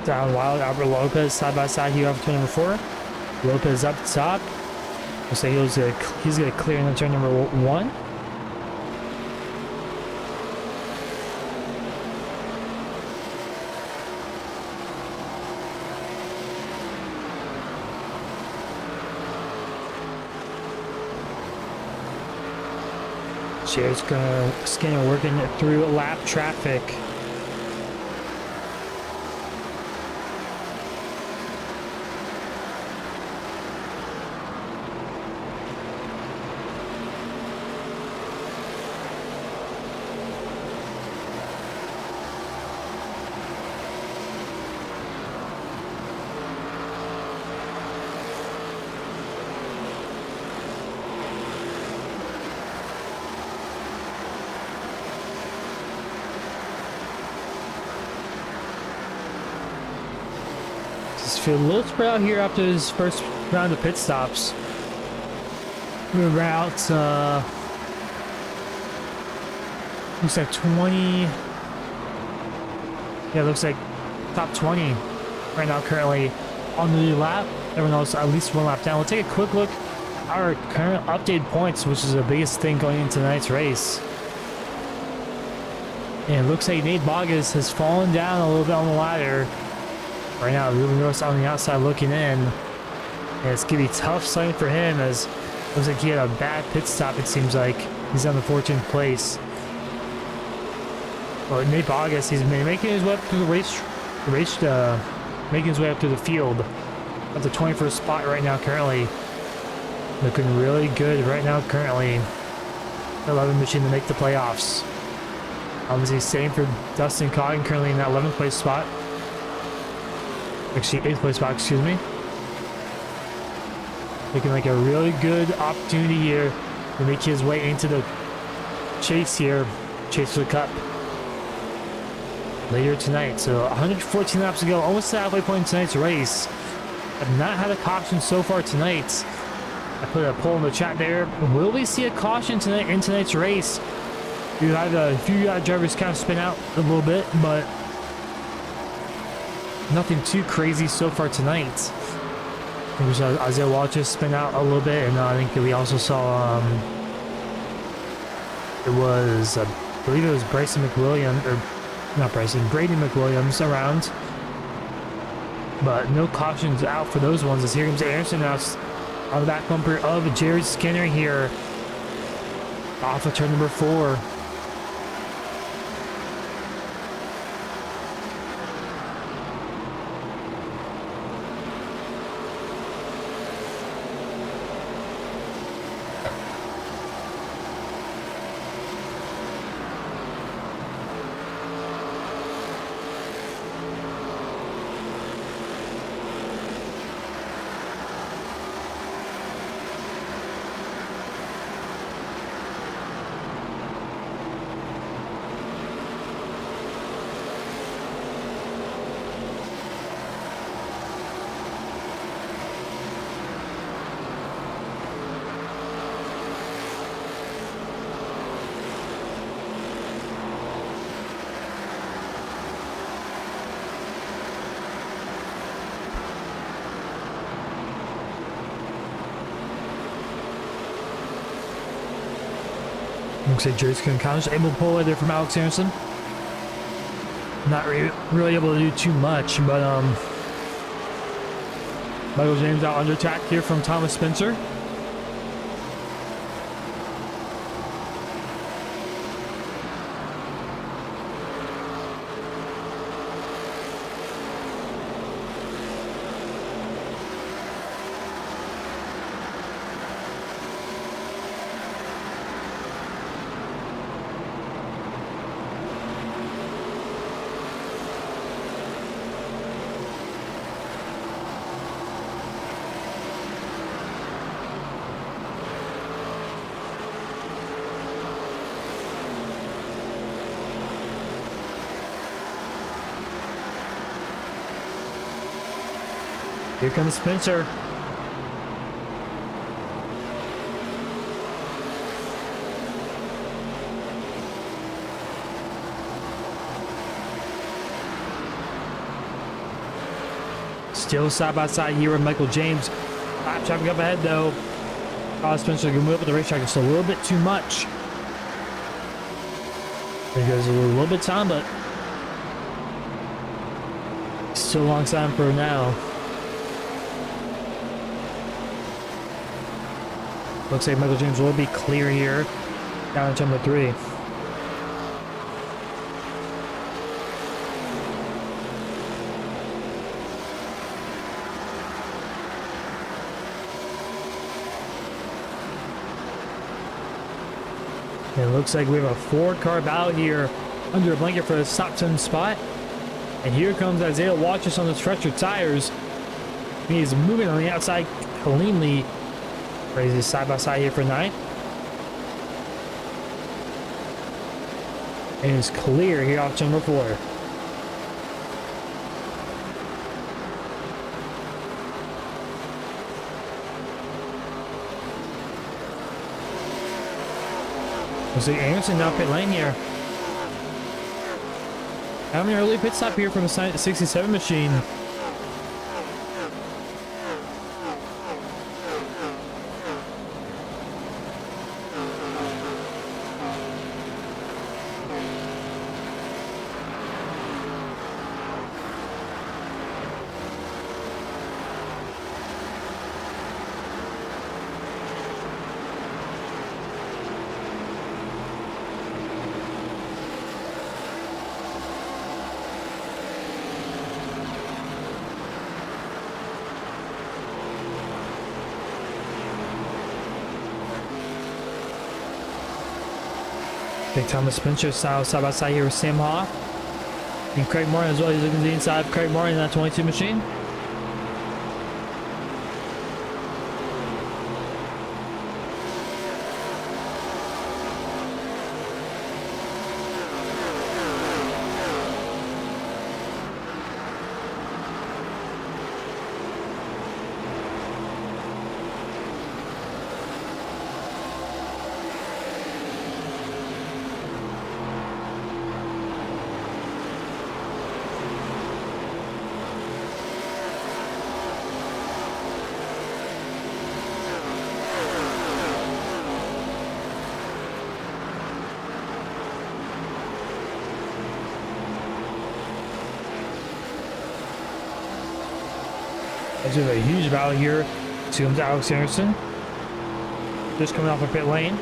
Down wild, Albert Lopez side by side here off turn number 4. Lopez up top. Looks like he's gonna clear in turn number 1. Jared's gonna Skinner working through lap traffic. Just feel a little spread out here after his first round of pit stops. We're out, looks like 20. Yeah, looks like top 20 right now currently on the lap. Everyone else at least one lap down. We'll take a quick look at our current updated points, which is the biggest thing going into tonight's race. And it looks like Nate Bogus has fallen down a little bit on the ladder. Right now, Ruben Ross on the outside looking in. And it's going to be tough sledding for him as it looks like he had a bad pit stop, it seems like. He's on the 14th place. Well, Nate Bogus, he's been making his way up through the making his way up through the field. At the 21st spot right now currently. Looking really good right now currently. 11 machine to make the playoffs. Obviously same for Dustin Coggan currently in that 11th place spot. Actually 8th place spot, excuse me. Looking like a really good opportunity here to make his way into the chase here. Chase for the cup. Later tonight. So 114 laps to go. Almost the halfway point in tonight's race. I've not had a caution so far tonight. I put a poll in the chat there. Will we see a caution tonight in tonight's race? We've had a few drivers kind of spin out a little bit, but nothing too crazy so far tonight. I think we saw Isaiah Waltress spin out a little bit, and I think we also saw it was I believe it was Bryson McWilliams, or not Bryson, Brady McWilliams around. But no cautions out for those ones, as here comes Anderson now on the back bumper of Jared Skinner here. Off of turn number 4. Looks like Jared's going to count. Able to pull away there from Alex Anderson. Not really able to do too much, but Michael James out under attack here from Thomas Spencer. Here comes Spencer. Still side by side here with Michael James. Lap traffic up ahead though. Spencer can move up the racetrack just a little bit too much. There goes a little bit of time, but still alongside him for now. Looks like Michael James will be clear here down in turn number 3. It looks like we have a 4-car battle here under a blanket for the top 10 spot. And here comes Isaiah Watchus on the stretcher tires. He's moving on the outside cleanly. Raises side by side here for 9th. And it's clear here off turn number 4. Looks like Anderson now pit lane here. Having an early pit stop here from the 67 machine. Big Thomas Spencer side by side here with Sam Hoff. And Craig Martin as well. He's looking to the inside of Craig Martin in that 22 machine. This is a huge battle here. See comes Alex Anderson. Just coming off a pit lane.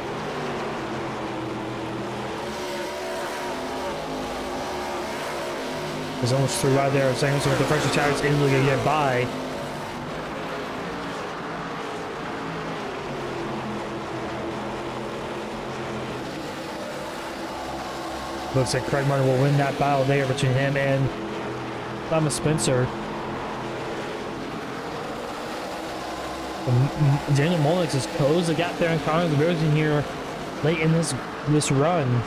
He's almost through right there. Anderson with the pressure tires able to get by. Looks like Craig Martin will win that battle there between him and Thomas Spencer. Daniel Molnix has closed the gap there and Connor the Bears in here late in this run.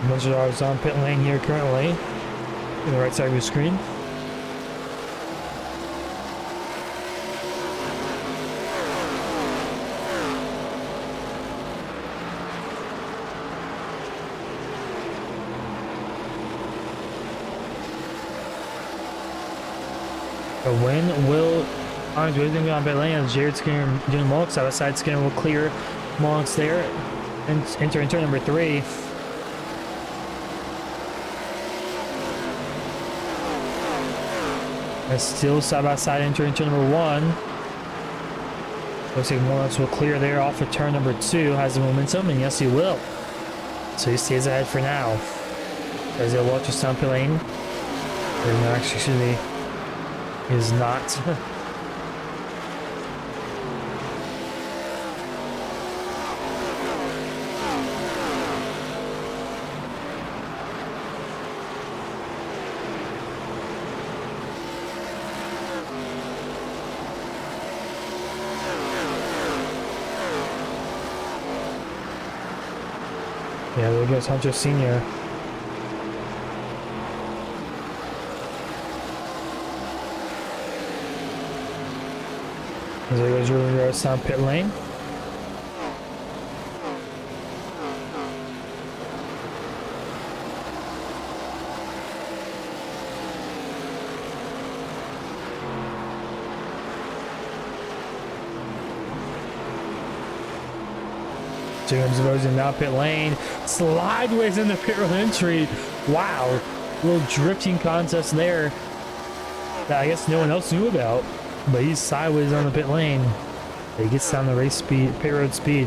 Most of ours on pit lane here currently, in the right side of your screen. The win will Orange going to be on pit lane as Jared Skinner doing Mullox side by side. Skinner will clear Mullox there and enter into number 3. And still side by side enter into number 1. Looks like Mullox will clear there off of turn number 2. Has the momentum, and yes, he will. So he stays ahead for now. As he'll watch his down pit lane. And actually, he is not. Yeah, there goes Hunter Sr. There goes Ruben Rose down pit lane. James Rosen down pit lane, slideways in the pit road entry. Wow, little drifting contest there that I guess no one else knew about, but he's sideways on the pit lane. He gets down the race speed, pit road speed.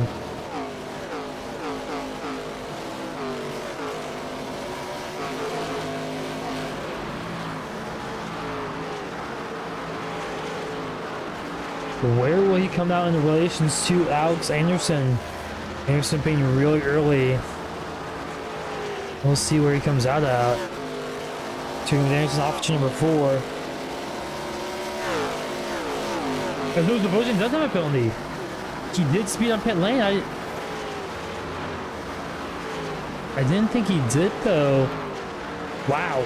Where will he come out in relations to Alex Anderson? Anderson being really early. We'll see where he comes out at. Turning Anderson off to number 4. As those devotion does have a penalty. He did speed on pit lane. I didn't think he did though. Wow.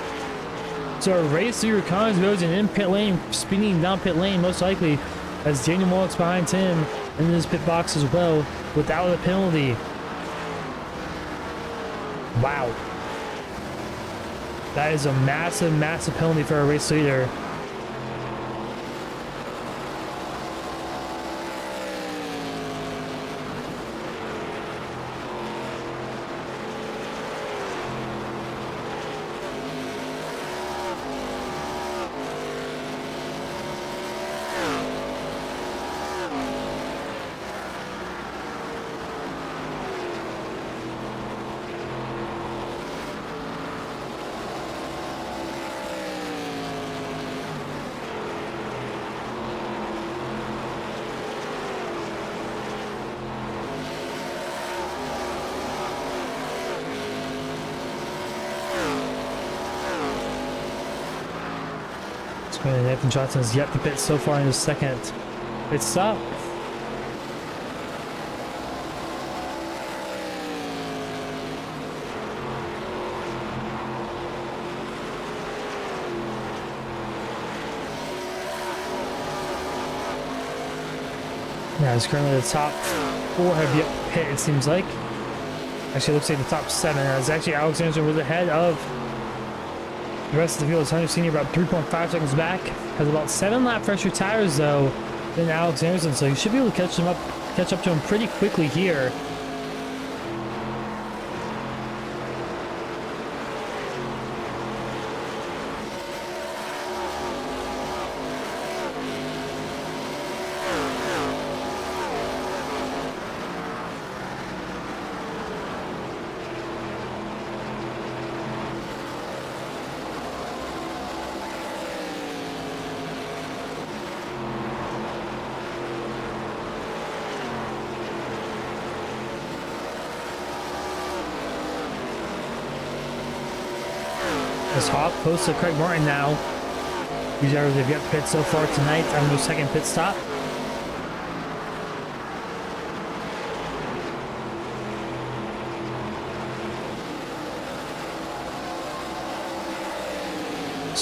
So a race leader Connors goes in pit lane, speeding down pit lane most likely, as Daniel Mullock's behind him in his pit box as well, without a penalty. Wow. That is a massive, massive penalty for a race leader. Nathan Johnson has yet to pit so far in his second pit stop. Yeah, it's currently the top 4 have yet to pit, it seems like. Actually, it looks like the top 7. As actually Alex Anderson was ahead of the rest of the field. Is Hunter Sr. about 3.5 seconds back. Has about 7 lap fresher tires though than Alex Anderson, so he should be able to catch up to him pretty quickly here. As Hawk close to Craig Martin now. These drivers have yet to pit so far tonight on their second pit stop.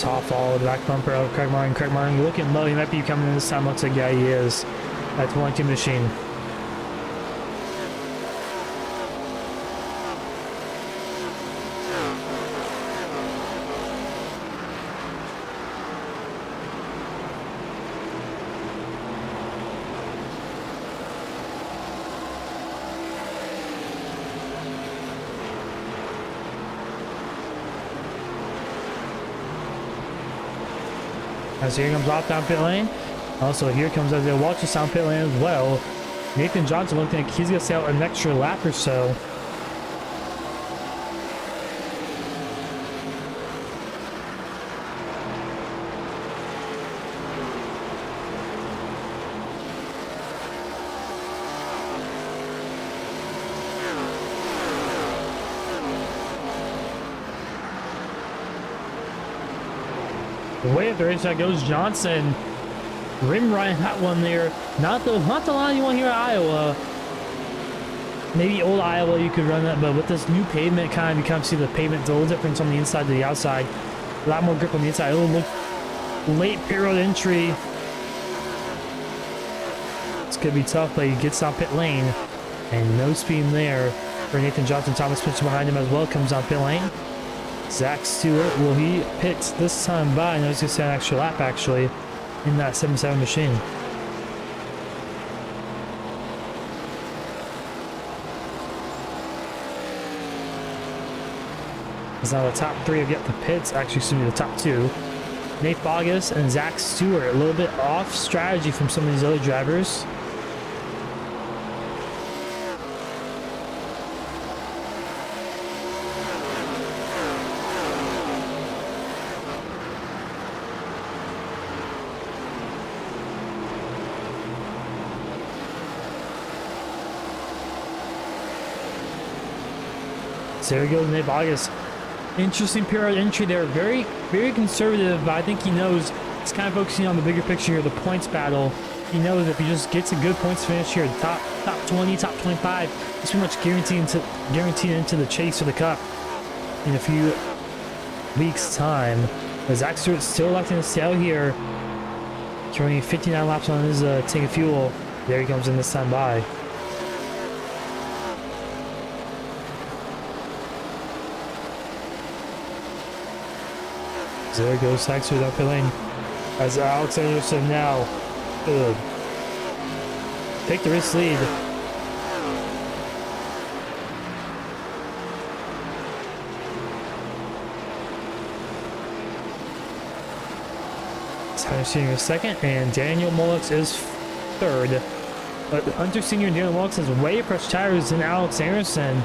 Hawk follow the back bumper of Craig Martin. Craig Martin looking low. He might be coming in this time. Looks like yeah, he is. That's 1-2 machine. As here comes off down pit lane. Also here comes Isaiah Walters down pit lane as well. Nathan Johnson looking like he's going to stay out an extra lap or so. Way at the racetrack goes Johnson. Rim Ryan hot one there. Not the line you want here at Iowa. Maybe old Iowa you could run that, but with this new pavement, kind of becomes, see the pavement's a little different on the inside to the outside. A lot more grip on the inside. It'll look late period entry. It's gonna be tough, but he gets on pit lane, and no speed there for Nathan Johnson. Thomas Pitts behind him as well, comes on pit lane. Zach Stewart, will he pit this time by? I know he's gonna say an extra lap actually in that 7.7 machine. Because now the top three have yet to pits, actually excuse me, the top two. Nate Bogus and Zach Stewart, a little bit off strategy from some of these other drivers. So there we go, Nate Bogus. Interesting period entry there. Very, very conservative, but I think he knows he's kind of focusing on the bigger picture here, the points battle. He knows if he just gets a good points finish here, top 20, top 25, he's pretty much guaranteed into the chase for the cup in a few weeks' time. But Zach Stewart's still electing to stay out here, throwing 59 laps on his tank of fuel. There he comes in this time by. So there goes Zach Stewart up the lane as Alex Anderson now take the race lead. Hunter Sr. is second, and Daniel Mullix is third. But Hunter Sr. and Daniel Mullix has way fresh tires than Alex Anderson.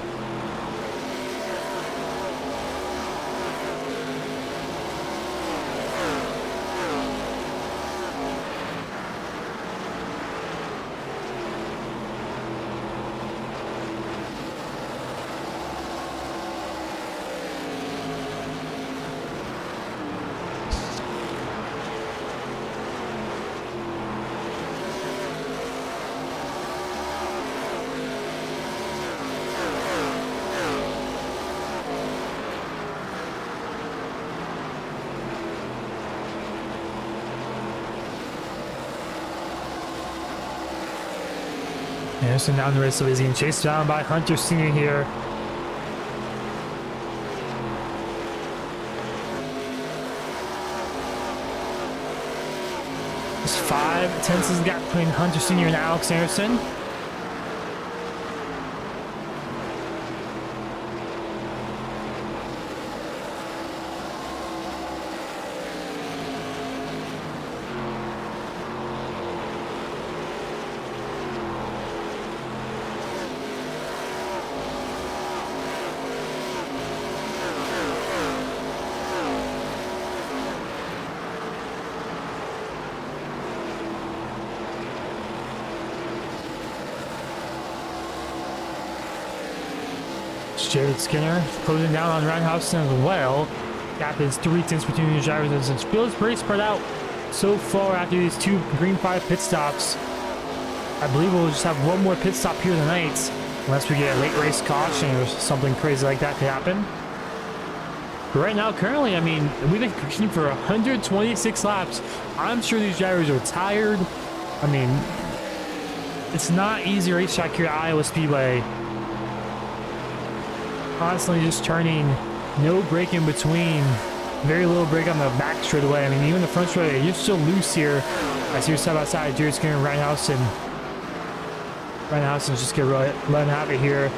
Anderson down the race, so he's getting chased down by Hunter Sr. here. There's 5/10 is the gap between Hunter Sr. and Alex Anderson. Jared Skinner closing down on Reinhausen as well. Gap is 3/10 between these drivers, and it feels pretty spread out so far after these two green flag pit stops. I believe we'll just have one more pit stop here tonight, unless we get a late race caution or something crazy like that to happen. But right now, currently, I mean, we've been competing for 126 laps. I'm sure these drivers are tired. I mean, it's not easy racetrack here at Iowa Speedway. Constantly just turning, no break in between, very little break on the back straightaway. I mean, even the front straightaway, you're still loose here. I see you're side by side, Jared Skinner and Reinhausen. Reinhausen's just gonna let him have it here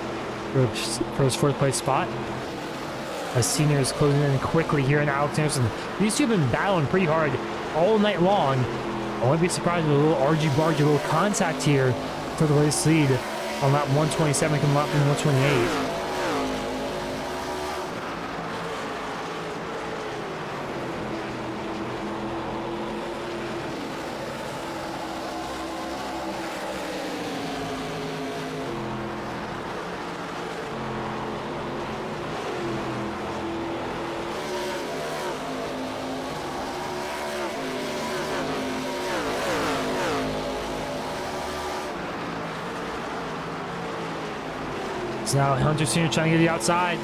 for his fourth place spot. As Senior is closing in quickly here in Alex Anderson. These two have been battling pretty hard all night long. I wouldn't be surprised with a little argy-bargy, a little contact here for the race lead on lap 127 coming up from 128. So now Hunter Sr. trying to get the outside.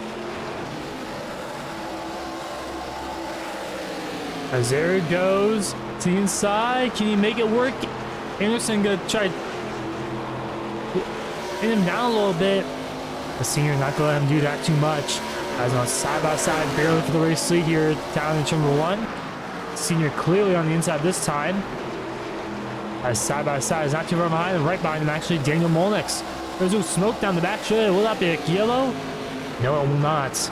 As there it goes to the inside. Can he make it work? Anderson gonna try to pin him down a little bit. The senior not gonna let him do that too much. As on side by side, barely for the race lead here down in turn number 1. Senior clearly on the inside this time. As side by side is not too far behind, and right behind him actually Daniel Molnix. There's no smoke down the back straight. Will that be a yellow? No, it will not.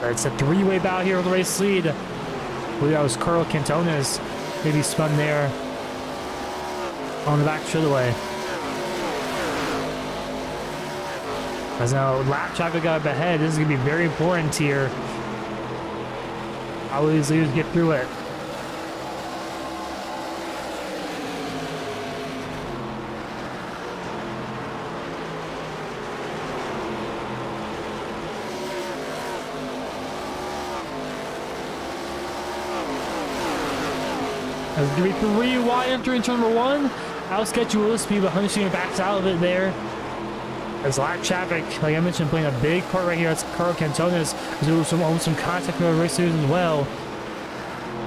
But it's a three-way battle here with the race lead. I believe that was Carl Cantones. Maybe spun there on the back straightaway. As now lap traffic got up ahead. This is going to be very important here. How will these leaders get through it? As going to be 3 wide entering turn number 1. How sketchy will this be? But Hunter Sr. backs out of it there. As lap traffic, like I mentioned, playing a big part right here. That's Carl Cantones. There's some contact with the racers as well.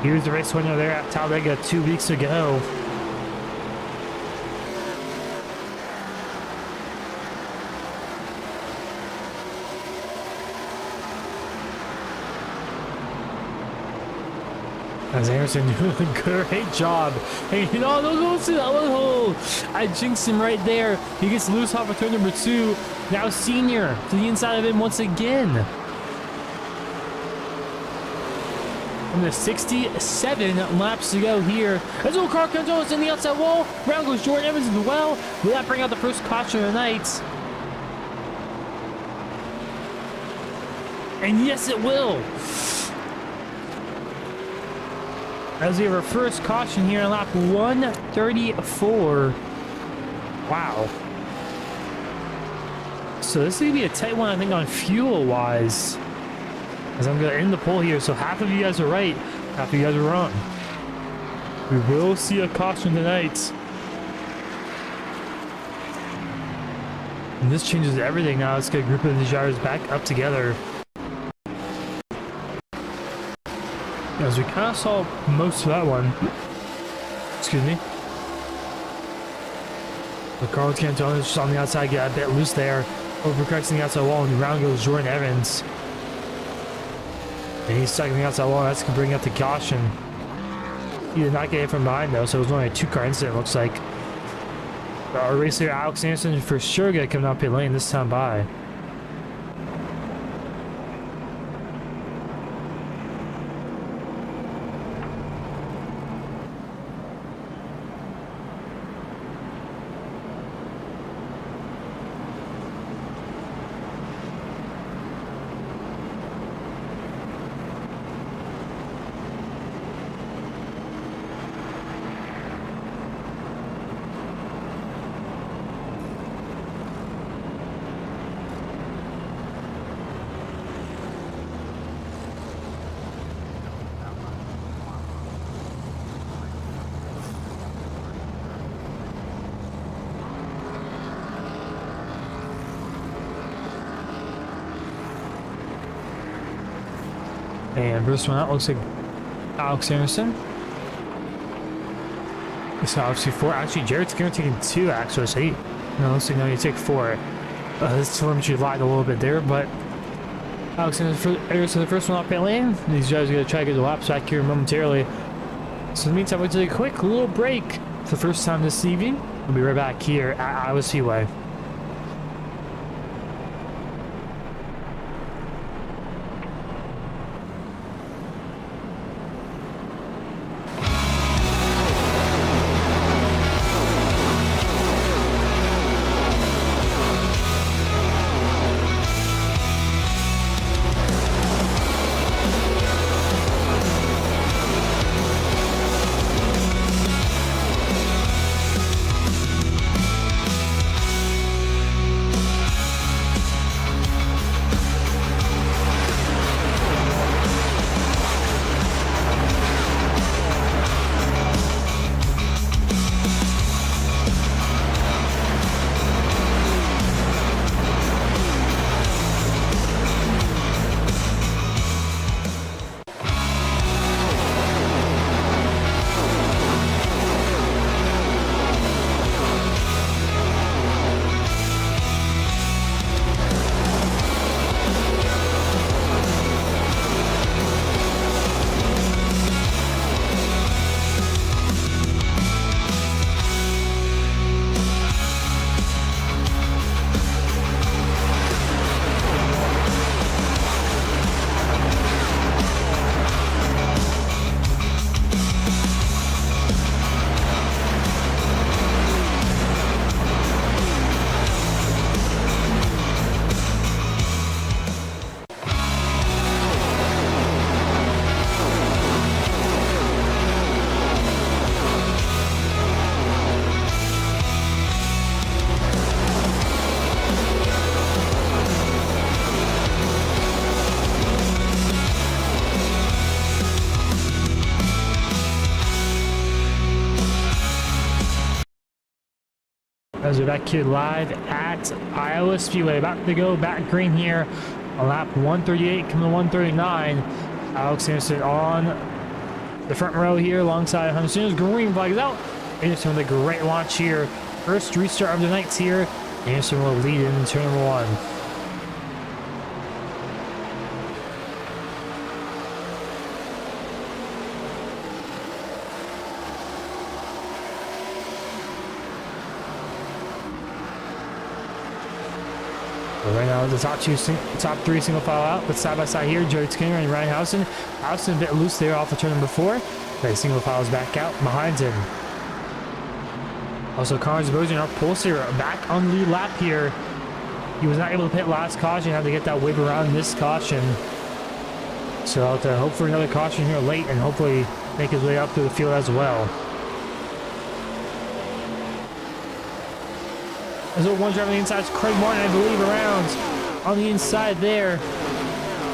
He was the race winner there at Talladega 2 weeks ago. As Anderson doing a great job. Hey, you know, don't go to that one hole. I jinxed him right there. He gets loose off of turn number 2. Now Senior to the inside of him once again. And there's 67 laps to go here. As old car controls in the outside wall. Round goes Jordan Evans as well. Will that bring out the first caution of the night? And yes, it will. As we have our first caution here on lap 134. Wow. So this is going to be a tight one, I think, on fuel-wise. As I'm going to end the poll here, so half of you guys are right, half of you guys are wrong. We will see a caution tonight. And this changes everything now. Let's get a group of these drivers back up together. As we kind of saw most of that one. Excuse me. But Carl Cantones just on the outside, get a bit loose there. Overcorrecting the outside wall, and the round goes Jordan Evans. And he's stuck in the outside wall. That's going to bring up the caution. He did not get hit from behind, though, so it was only a 2-car incident, looks like. But our racer, Alex Anderson, for sure going to come down pit lane this time by. And first one out looks like Alex Anderson. So obviously 4. Actually, Jared's guaranteed 2, actually. So no, looks like no, you take 4. This telemetry lied a little bit there, but Alex Anderson, the first one off pit lane. These guys are going to try to get the laps back here momentarily. So in the meantime, we'll take a quick little break. For the first time this evening. We'll be right back here at Iowa Speedway. As we're back here live at Iowa Speedway, about to go back green here on lap 138, coming to 139. Alex Anderson on the front row here alongside Hunter. As soon as green flag is out, Anderson with a great launch here. First restart of the night here. Anderson will lead in turn number 1. Right now, the top three single file out, but side by side here, Joey Skinner and Ryan Housen. Housen a bit loose there off of turn number 4. The single file is back out behind him. Also, Connors Bozian, our pulser, back on the lead lap here. He was not able to pit last caution, had to get that whip around this caution. So I'll have to hope for another caution here late and hopefully make his way up through the field as well. There's one driver on the inside. It's Craig Martin, I believe, around on the inside there.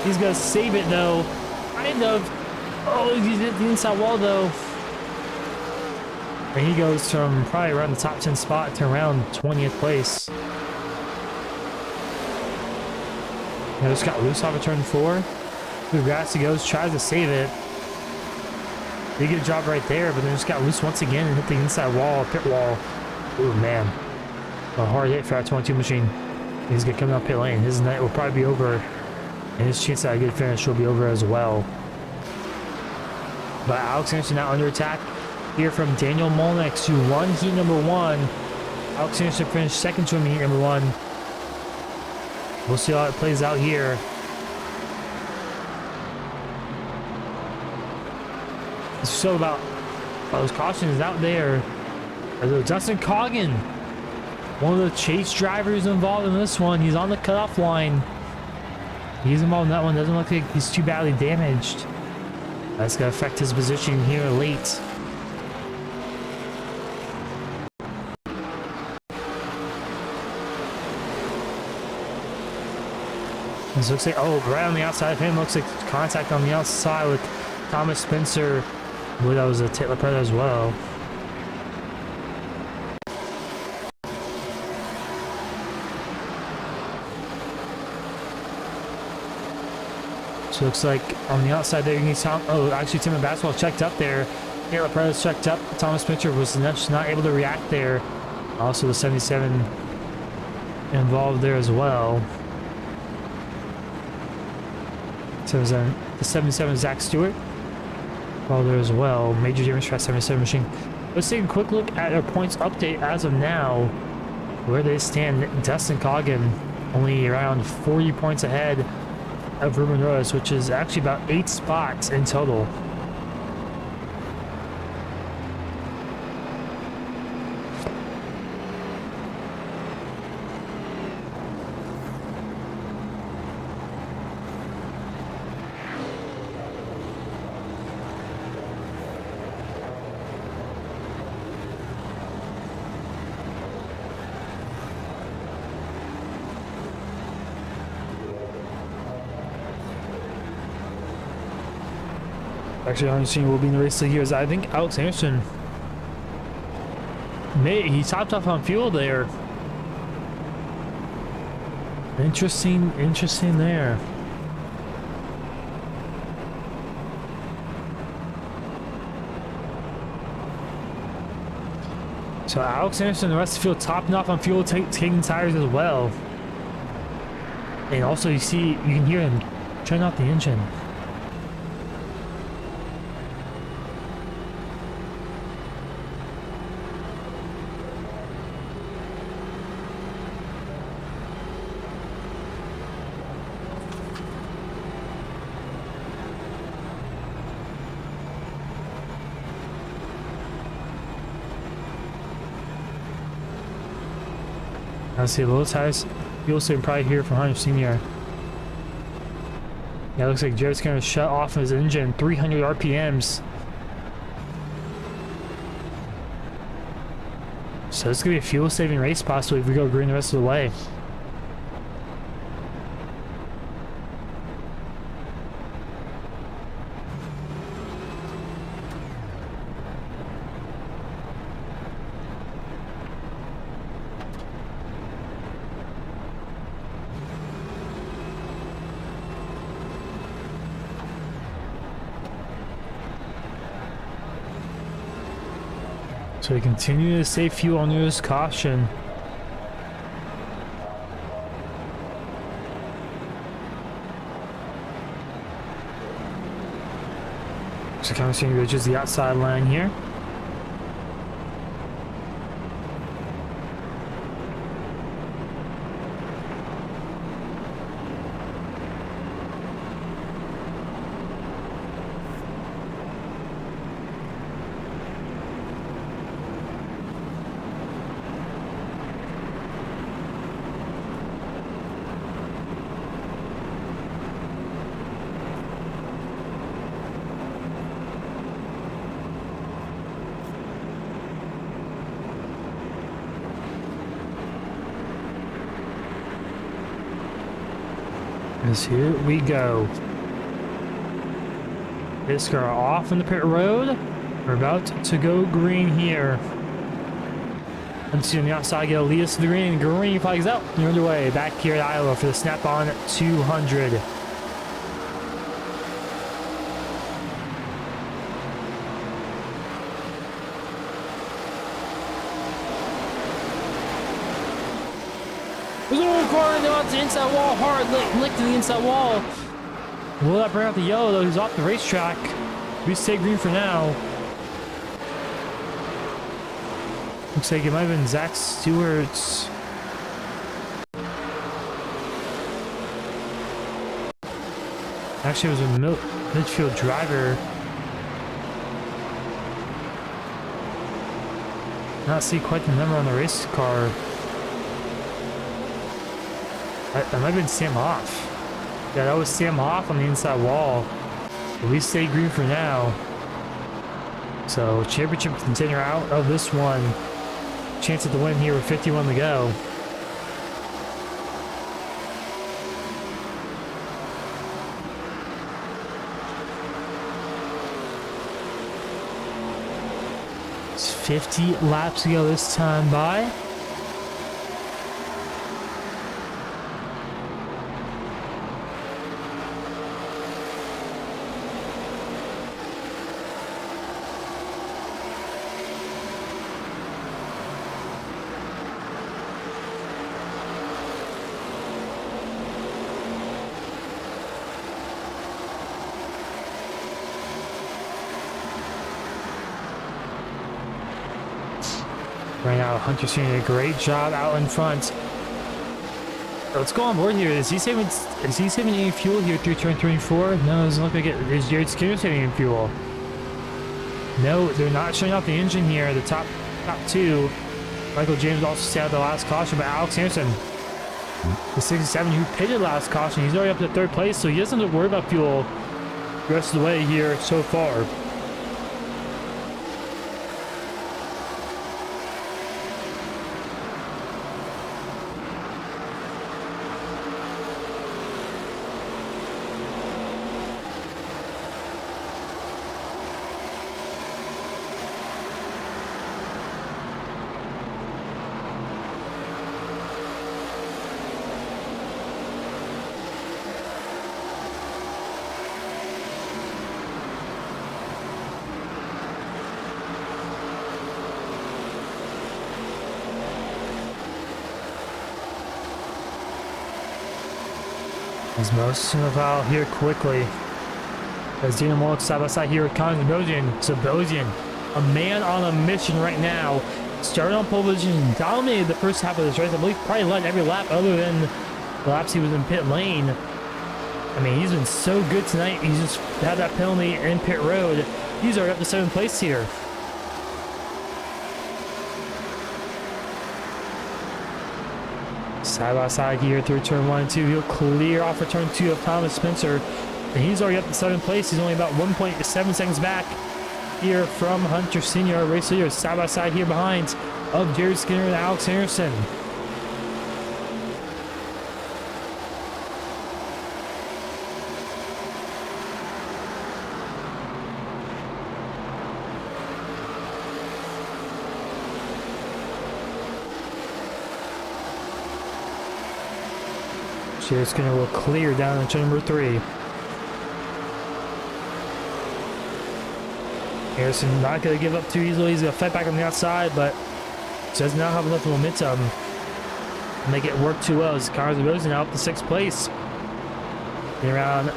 He's going to save it, though. Kind of. Oh, he's hit the inside wall, though. And he goes from probably around the top 10 spot to around 20th place. Now just got loose off of turn 4. Through grass he goes, tries to save it. Did get a job right there, but then just got loose once again and hit the inside wall, pit wall. Ooh, man. A hard hit for our 22 machine. He's going to come down pit lane. His night will probably be over, and his chance at a good finish will be over as well. But Alex Anderson now under attack here from Daniel Molnix, who won heat number 1. Alex Anderson finished second to him in heat number 1. We'll see how it plays out here. So about those cautions out there. Dustin Coggin, one of the chase drivers involved in this one. He's on the cutoff line. He's involved in that one. Doesn't look like he's too badly damaged. That's going to affect his position here late. This looks like, oh, right on the outside of him, looks like contact on the outside with Thomas Spencer. I believe that was a Taylor Pratt as well. So it looks like on the outside there, you can see actually Tim and Basketball checked up there. Taylor Pratt checked up. Thomas Spencer was just not able to react there. Also the 77 involved there as well. So the 77 Zach Stewart while there as well. Major damage for that 77 machine. Let's take a quick look at our points update as of now. Where they stand. Dustin Coggin only around 40 points ahead of Ruben Rose, which is actually about 8 spots in total. Actually, I'm seeing will be in the race here is I think Alex Anderson he topped off on fuel there. Interesting there. So Alex Anderson and the rest of the field topping off on fuel, taking tires as well. And also you can hear him turn off the engine. I see low tires. You'll see him probably here from Hunter Senior. Yeah, it looks like Jared's gonna shut off his engine 300 RPMs. So it's gonna be a fuel saving race possibly if we go green the rest of the way. So we continue to save fuel on this caution. So kind of seeing just the outside line here. As here we go. This car off on the pit road. We're about to go green here. Let's see on the outside, get a lead us to the green. Green flags out. You're underway back here at Iowa for the snap-on 200. There's a little corner down to the inside wall, hard lick to the inside wall. Will that bring out the yellow though? He's off the racetrack. We stay green for now. Looks like it might have been Zach Stewart's. Actually, it was a midfield driver. Not see quite the number on the race car. That might have been Sam Hoff. Yeah, that was Sam Hoff on the inside wall. But we stay green for now. So, championship contender out of this one. Chance at the win here with 51 to go. It's 50 laps to go this time by. Right now, Hunter's doing a great job out in front. Let's go on board here. Is he saving any fuel here through turn 3 and 4? No, it doesn't look like it. Is Jared Skinner saving any fuel? No, they're not showing off the engine here. The top two. Michael James also stayed out the last caution, but Alex Anderson, the 67 who pitted last caution, he's already up to 3rd place, so he doesn't have to worry about fuel the rest of the way here so far. As most of out here quickly. As Dana Moore side by side here with Connor Sabosian, a man on a mission right now. Started on pole position, dominated the first half of this race. I believe probably led every lap other than the laps he was in pit lane. I mean, he's been so good tonight. He's just had that penalty in pit road. He's already up to 7th place here. Side by side here through turn 1 and 2. He'll clear off for turn 2 of Thomas Spencer. And he's already up to 7th place. He's only about 1.7 seconds back here from Hunter Senior. Race leader side by side here behind of Jared Skinner and Alex Anderson. Jared Skinner will clear down into number 3. Anderson not going to give up too easily. He's going to fight back on the outside, but does not have enough momentum to make it work too well as Connor Zerbozian now up to 6th place. And around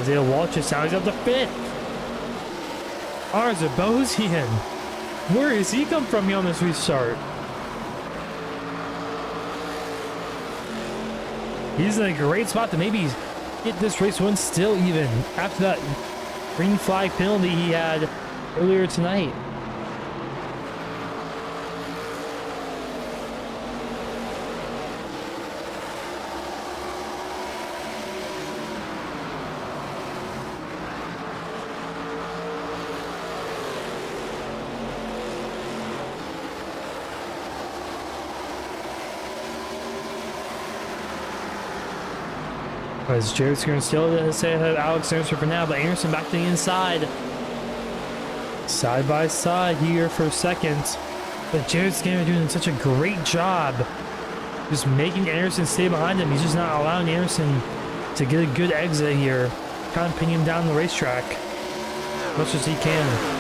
Isaiah Walsh, now he's up to 5th. Connor Zerbozian, where has he come from here on this restart? He's in a great spot to maybe get this race win still even after that green flag penalty he had earlier tonight. As Jared's going to still say Alex Anderson for now, but Anderson back to the inside. Side by side here for seconds. But Jared Skinner doing such a great job just making Anderson stay behind him. He's just not allowing Anderson to get a good exit here. Kind of pinning him down the racetrack as much as he can.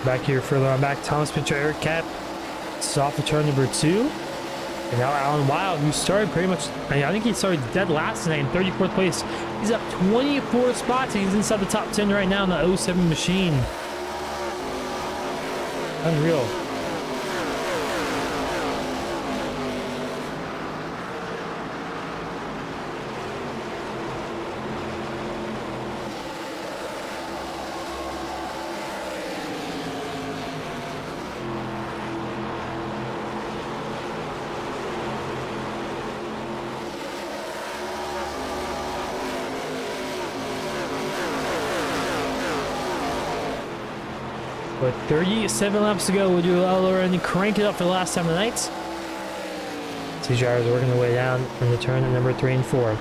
Back here further on back, Thomas Pincher, Eric Cap, soft return number 2. And now Alan Wild, who started pretty much, I think he started dead last tonight in 34th place. He's up 24 spots and he's inside the top 10 right now in the 07 machine. Unreal. With 37 laps to go, we'll do a lower and crank it up for the last time of the night. These drivers are working their way down from the turn at number 3 and 4.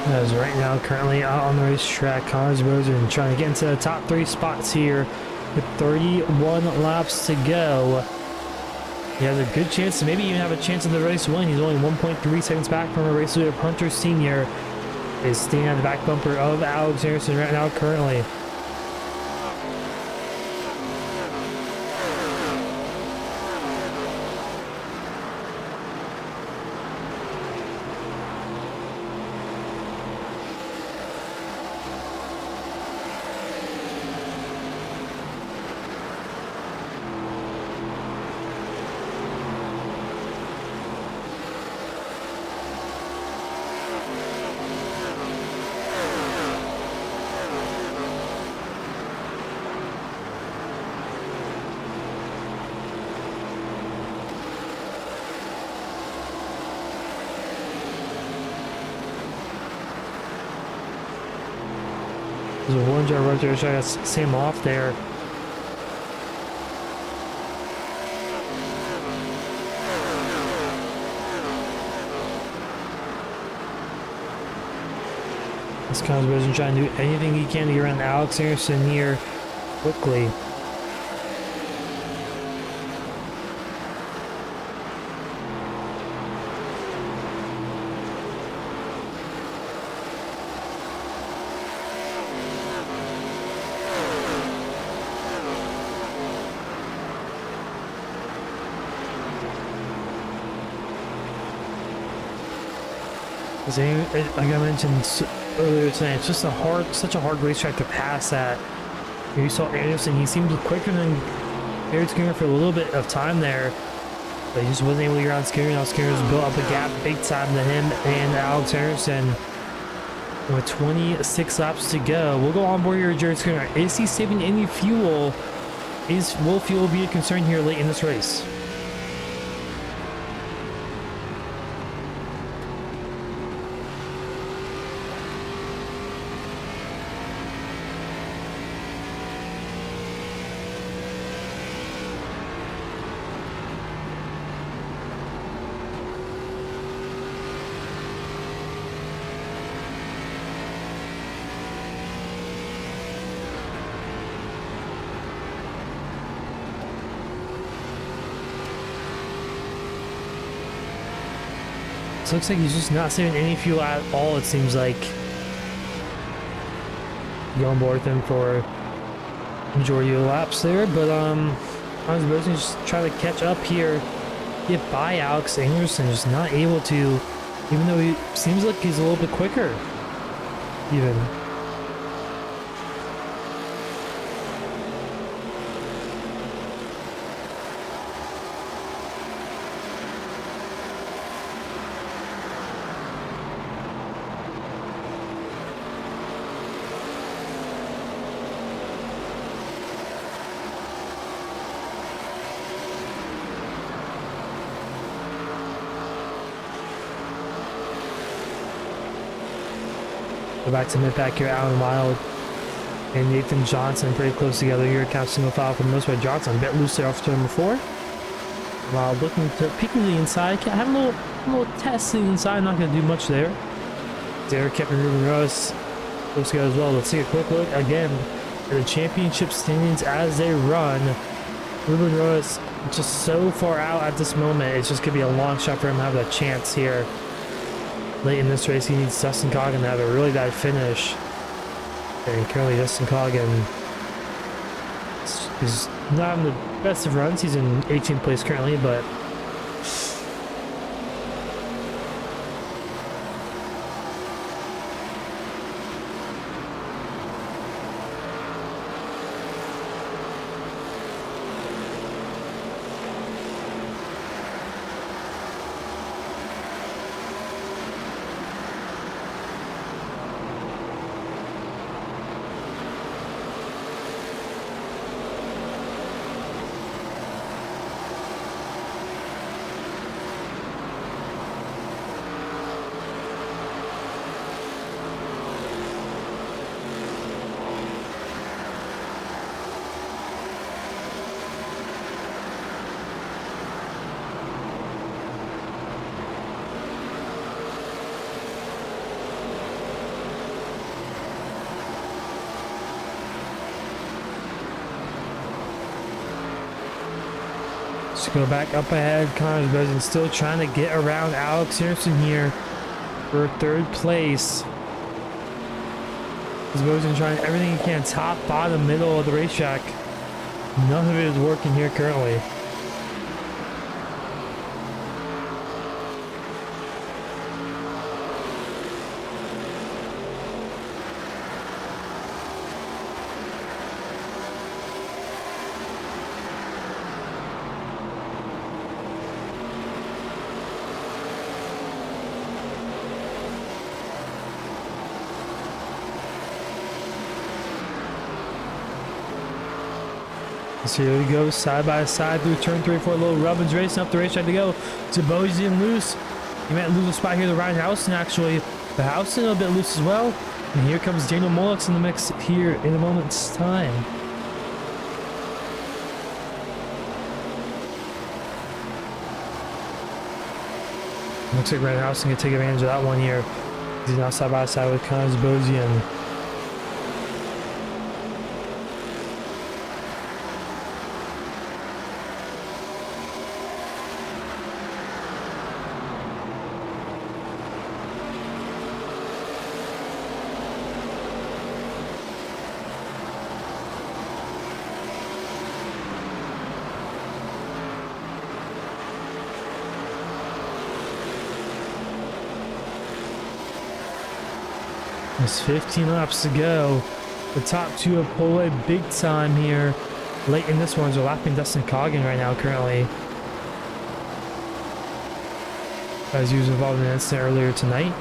As right now, currently out on the racetrack, Connor Zerbozian trying to get into the top 3 spots here with 31 laps to go. He has a good chance to maybe even have a chance in the race win. He's only 1.3 seconds back from a race leader. Hunter Sr. is staying on the back bumper of Alex Harrison right now currently. There's a one jar right there, so I got Sam off there. This Connors wasn't trying to do anything he can to get around Alex Harrison here quickly. Like I mentioned earlier tonight, it's just such a hard racetrack to pass at. You saw Anderson; he seemed quicker than Jared Skinner for a little bit of time there, but he just wasn't able to get around Skinner. Now Skinner's built up a gap big time to him and Alex Harrison. With 26 laps to go, we'll go on board here with Jared Skinner. Is he saving any fuel? Will fuel be a concern here late in this race? So it looks like he's just not saving any fuel at all, it seems like. Go on board with him for majority of the laps there, but I was supposed to just try to catch up here, get by Alex Anderson, just not able to, even though he seems like he's a little bit quicker, even. Go back to mid-pack here, Alan Wild and Nathan Johnson pretty close together here. Cap single file for the most part. Johnson a bit loose there off turn before. Wild looking to peeking the inside. Have a little test the inside. Not going to do much there. Derek kept Ruben Rose close together as well. Let's take a quick look again at the championship standings as they run. Ruben Rose just so far out at this moment. It's just going to be a long shot for him to have that chance here. Late in this race, he needs Dustin Coggin to have a really bad finish. And currently, Dustin Coggin is not in the best of runs. He's in 18th place currently, but Just go back up ahead. Connors Bosin still trying to get around Alex Anderson here for third place. Bosin trying everything he can, top, bottom, middle of the racetrack. None of it is working here currently. So here we go, side by side through turn 3 for a little Rubbins racing up the racetrack to go. Bosin loose. He might lose a spot here to Ryan Houston actually. The Houston a bit loose as well. And here comes Daniel Molix in the mix here in a moment's time. Looks like Ryan Houston can take advantage of that one here. He's now side by side with Connors Bosin. There's 15 laps to go. The top two have pulled away big time here. Late in this one, they're lapping Dustin Coggin right now currently. As he was involved in an incident earlier tonight.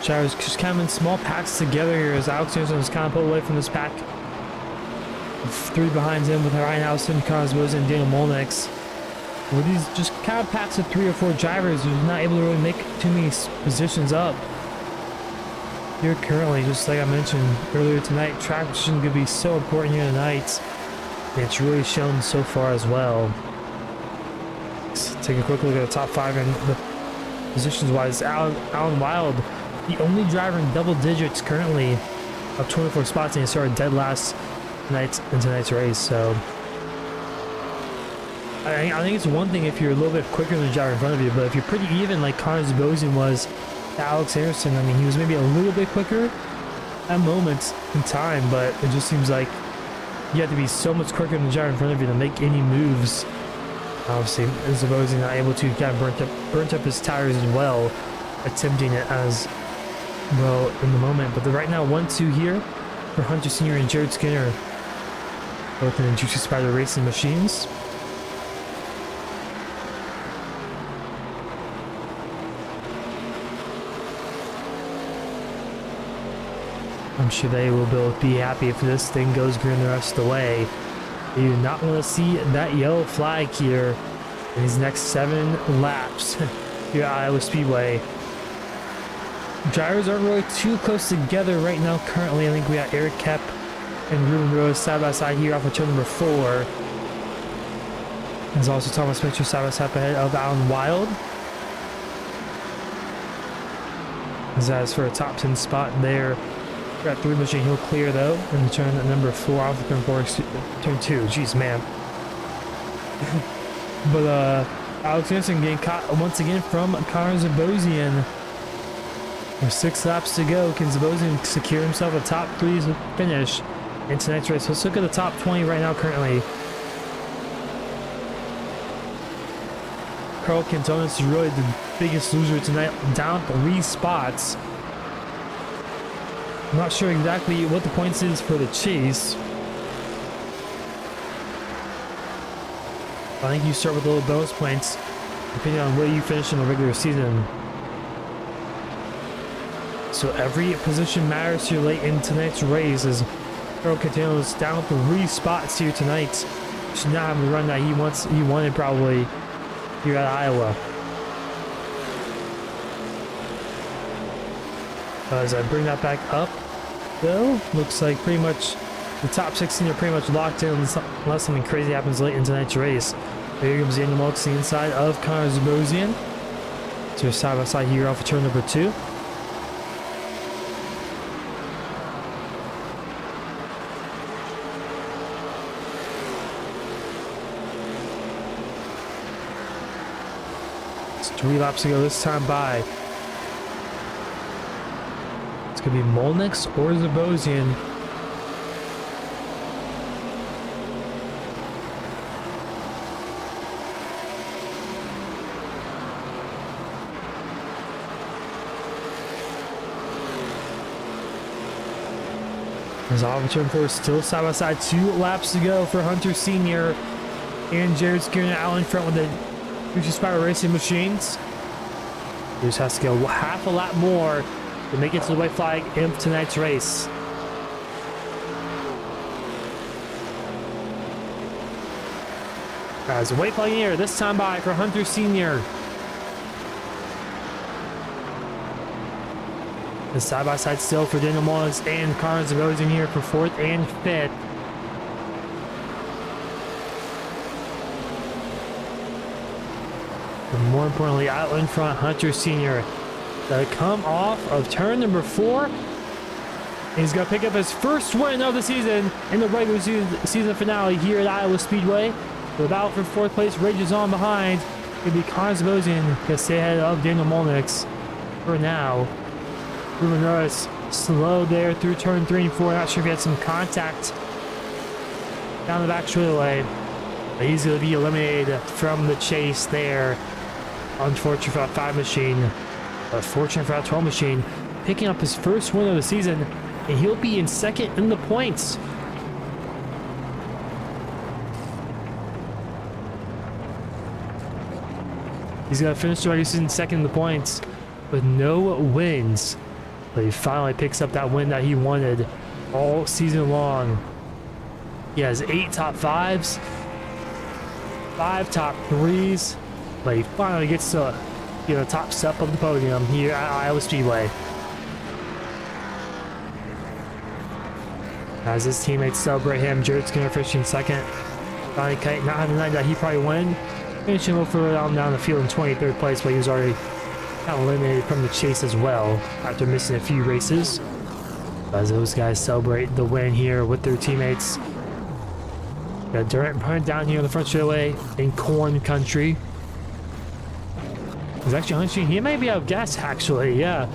Drivers just kind of in small packs together here as Alex Anderson is kind of pulled away from this pack. Three behind him with Ryan Houston, Connors Bosin, and Daniel Molnix. With these just kind of packs of 3 or 4 drivers, who's not able to really make too many positions up. Here currently, just like I mentioned earlier tonight, track position going to be so important here tonight. And it's really shown so far as well. Let's take a quick look at the top 5 and the positions wise. Alan Wild, the only driver in double digits currently, up 24 spots, and he started dead last in tonight's race. So I think it's one thing if you're a little bit quicker than the driver in front of you, but if you're pretty even like Connors Bosin was to Alex Anderson, I mean, he was maybe a little bit quicker at moments in time, but it just seems like you have to be so much quicker than the driver in front of you to make any moves. Obviously, Bosin not able to, kind of burnt up his tires as well, attempting it as well in the moment. But right now 1-2 here for Hunter Sr. and Jared Skinner, both in the Juicy Spider Racing machines. I'm sure they will both be happy if this thing goes green the rest of the way. You do not want to see that yellow flag here in these next 7 laps here at Iowa Speedway. Drivers aren't really too close together right now currently. I think we got Eric Kep and Ruben Rose side by side here off of turn number 4. There's also Thomas Mitchell side by side ahead of Alan Wild. As for a top 10 spot there. Got 3 machine, he'll clear though, and turn number 4 off of turn 4, turn 2. Jeez, man. But Alex Anderson getting caught once again from Connors Bosin. There's 6 laps to go. Can Bosin secure himself a top 3 finish in tonight's race? Let's look at the top 20 right now currently. Carl Cantona is really the biggest loser tonight, down 3 spots. I'm not sure exactly what the points is for the chase. I think you start with a little bonus points depending on where you finish in the regular season. So every position matters here late in tonight's race as Carl Cantona is down 3 spots here tonight. Should not have the run that he wanted probably here at Iowa. As I bring that back up, though, looks like pretty much the top 16 are pretty much locked in unless something crazy happens late in tonight's race. Here comes Daniel Mulks to the inside of Connor Zabosian. So they're side by side here off of turn number 2. It's 3 laps to go this time by. It's going to be Molnix or Zabosian. As off turn 4, still side by side, 2 laps to go for Hunter Sr. and Jared Skinner out in front with the Future Spiral Racing machines. He just has to go half a lap more to make it to the white flag in tonight's race. As a white flag here, this time by for Hunter Sr. The side-by-side still for Daniel Mullins and Connor Zabosian here for 4th and 5th. But more importantly, out in front, Hunter Sr. to come off of turn number 4. He's going to pick up his first win of the season in the regular season finale here at Iowa Speedway. The battle for 4th place rages on behind. It'll be Connor Zabosian to stay ahead of Daniel Mullins for now. Ruben Norris slow there through turn 3 and 4. Not sure if he had some contact down the back straightaway. But he's going to be eliminated from the chase there. Unfortunate for that 5 machine. But fortunate for that 12 machine. Picking up his first win of the season. And he'll be in 2nd in the points. He's going to finish the regular season 2nd in the points with no wins. But he finally picks up that win that he wanted all season long. He has 8 top 5s, 5 top 3s, but he finally gets to get a top step of the podium here at Iowa Speedway. As his teammates celebrate him, Jared Skinner finishing 2nd. Donnie Kite not having the night that he probably won, finishing a little further down the field in 23rd place, but he was already eliminated from the chase as well after missing a few races. As those guys celebrate the win here with their teammates. Got Durant Punt down here on the front straightaway in corn country. He's actually hunching. He may be out of gas actually, yeah.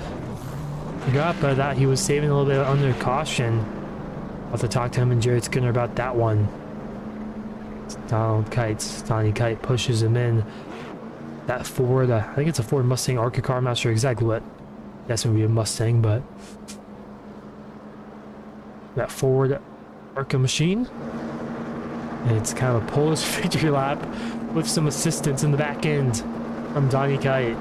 Forgot about that. He was saving a little bit under caution. I'll have to talk to him and Jared Skinner about that one. Donnie Kite pushes him in. That Ford, I think it's a Ford Mustang ARCA car. I'm not sure exactly what. That's going to be a Mustang, but that Ford ARCA machine. And it's kind of a Polish victory lap with some assistance in the back end from Donnie Kite.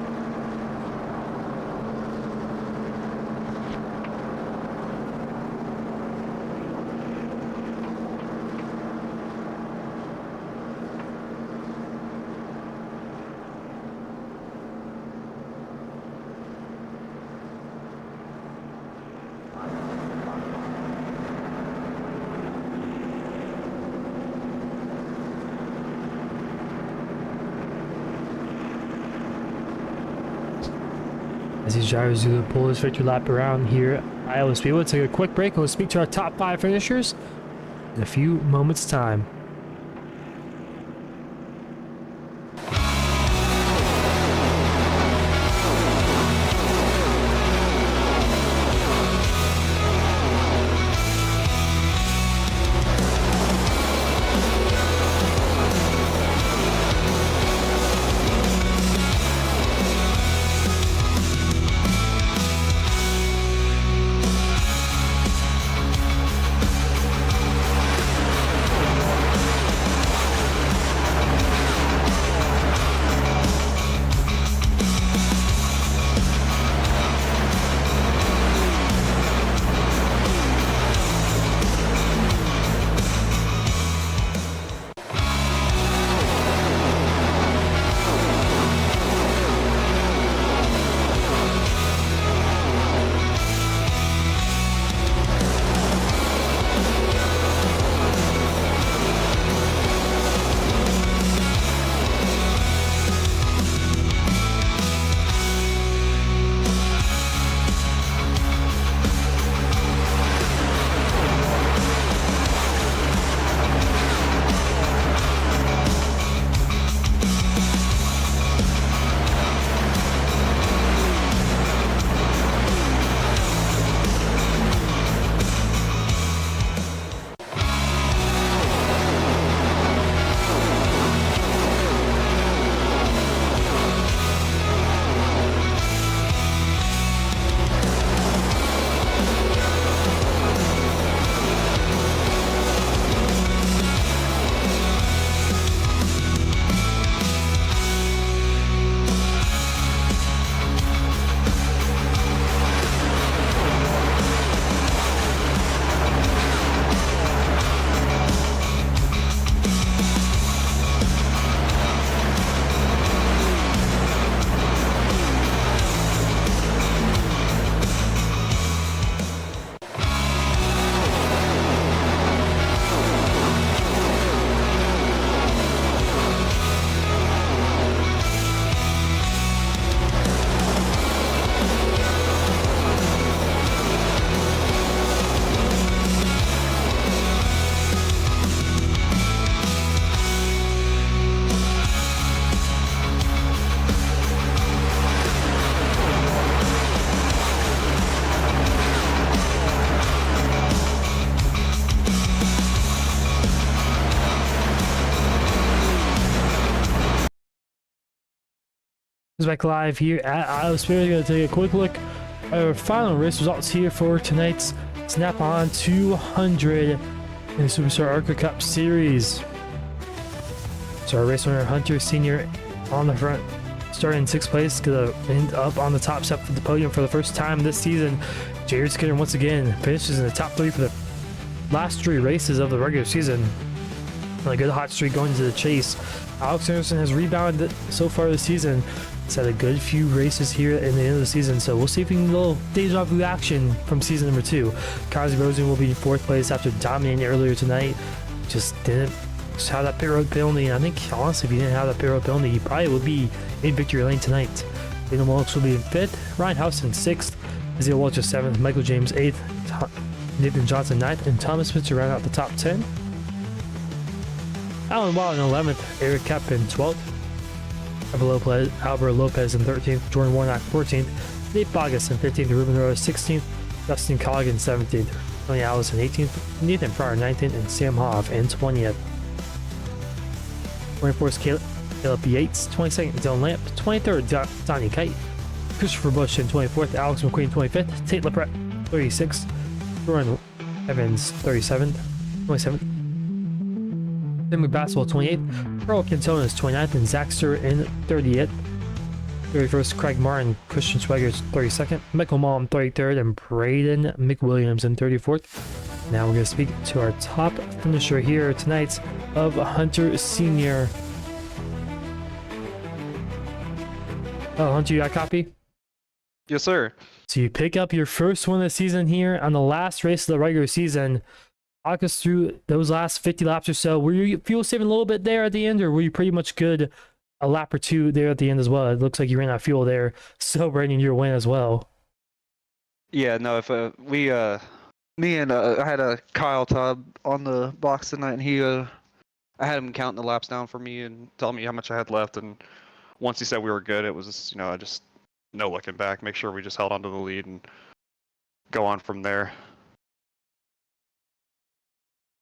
As these drivers do the Polish victory lap around here at Iowa Speedway, we'll take a quick break and we'll speak to our top 5 finishers in a few moments' time. It's back live here at Iowa Speedway. Going to take a quick look at our final race results here for tonight's Snap-on 200 in the SuperStar ARCA Cup Series. So our race winner Hunter Sr. on the front, starting in 6th place, gonna end up on the top step of the podium for the first time this season. Jared Skinner once again finishes in the top 3 for the last 3 races of the regular season. A good hot streak going to the chase. Alex Anderson has rebounded so far this season. He's had a good few races here in the end of the season, so we'll see if we can get a little deja vu action from season number 2. Kazi Rosen will be in 4th place after dominating earlier tonight. Just didn't have that pit road penalty, and I think honestly if he didn't have that pit road penalty, he probably would be in victory lane tonight. Daniel Wilkes will be in 5th, Ryan Houston 6th, Ezekiel Walter 7th, Michael James 8th, Nathan Johnson 9th, and Thomas Spitzer round out the top 10. Alan Wild in 11th, Eric Kapp in 12th, Alvaro Lopez in 13th, Jordan Warnock 14th, Nate Bogus in 15th, Ruben Rose 16th, Dustin Colligan 17th, Tony Allison 18th, Nathan Pryor 19th, and Sam Hoff in 20th. 24th, Caleb Yates, 22nd, Dylan Lamp, 23rd, Donnie Kite, Christopher Bush in 24th, Alex McQueen 25th, Tate LaPrette 36th, Jordan Evans 27th, Tim McBasswell 28th, Earl Cantona is 29th, and Zaxter in 30th. 31st, Craig Martin, Christian Swagger's 32nd, Michael Malm 33rd, and Braden McWilliams in 34th. Now we're going to speak to our top finisher here tonight of Hunter Sr. Oh, Hunter, you got a copy? Yes, sir. So you pick up your first win of the season here on the last race of the regular season. Walk us through those last 50 laps or so. Were you fuel saving a little bit there at the end, or were you pretty much good a lap or 2 there at the end as well? It looks like you ran out of fuel there, celebrating your win as well. Yeah, no, if me and I had a Kyle Tubb on the box tonight, and I had him counting the laps down for me and telling me how much I had left, and once he said we were good, it was just, just no looking back, make sure we just held on to the lead and go on from there.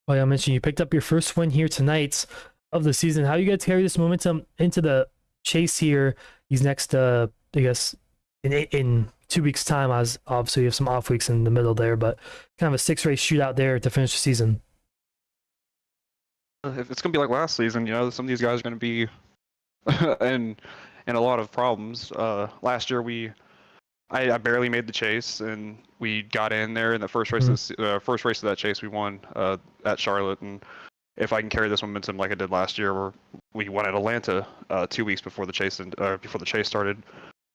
Well, I mentioned you picked up your first win here tonight of the season. How are you going to carry this momentum into the chase here these next, I guess, in 2 weeks' time, as obviously you have some off weeks in the middle there, but kind of a 6-race shootout there to finish the season? If it's going to be like last season, some of these guys are going to be in a lot of problems. Last year I barely made the chase, and we got in there in the first race. First race of that chase, we won at Charlotte. And if I can carry this momentum like I did last year, where we won at Atlanta 2 weeks before the chase started,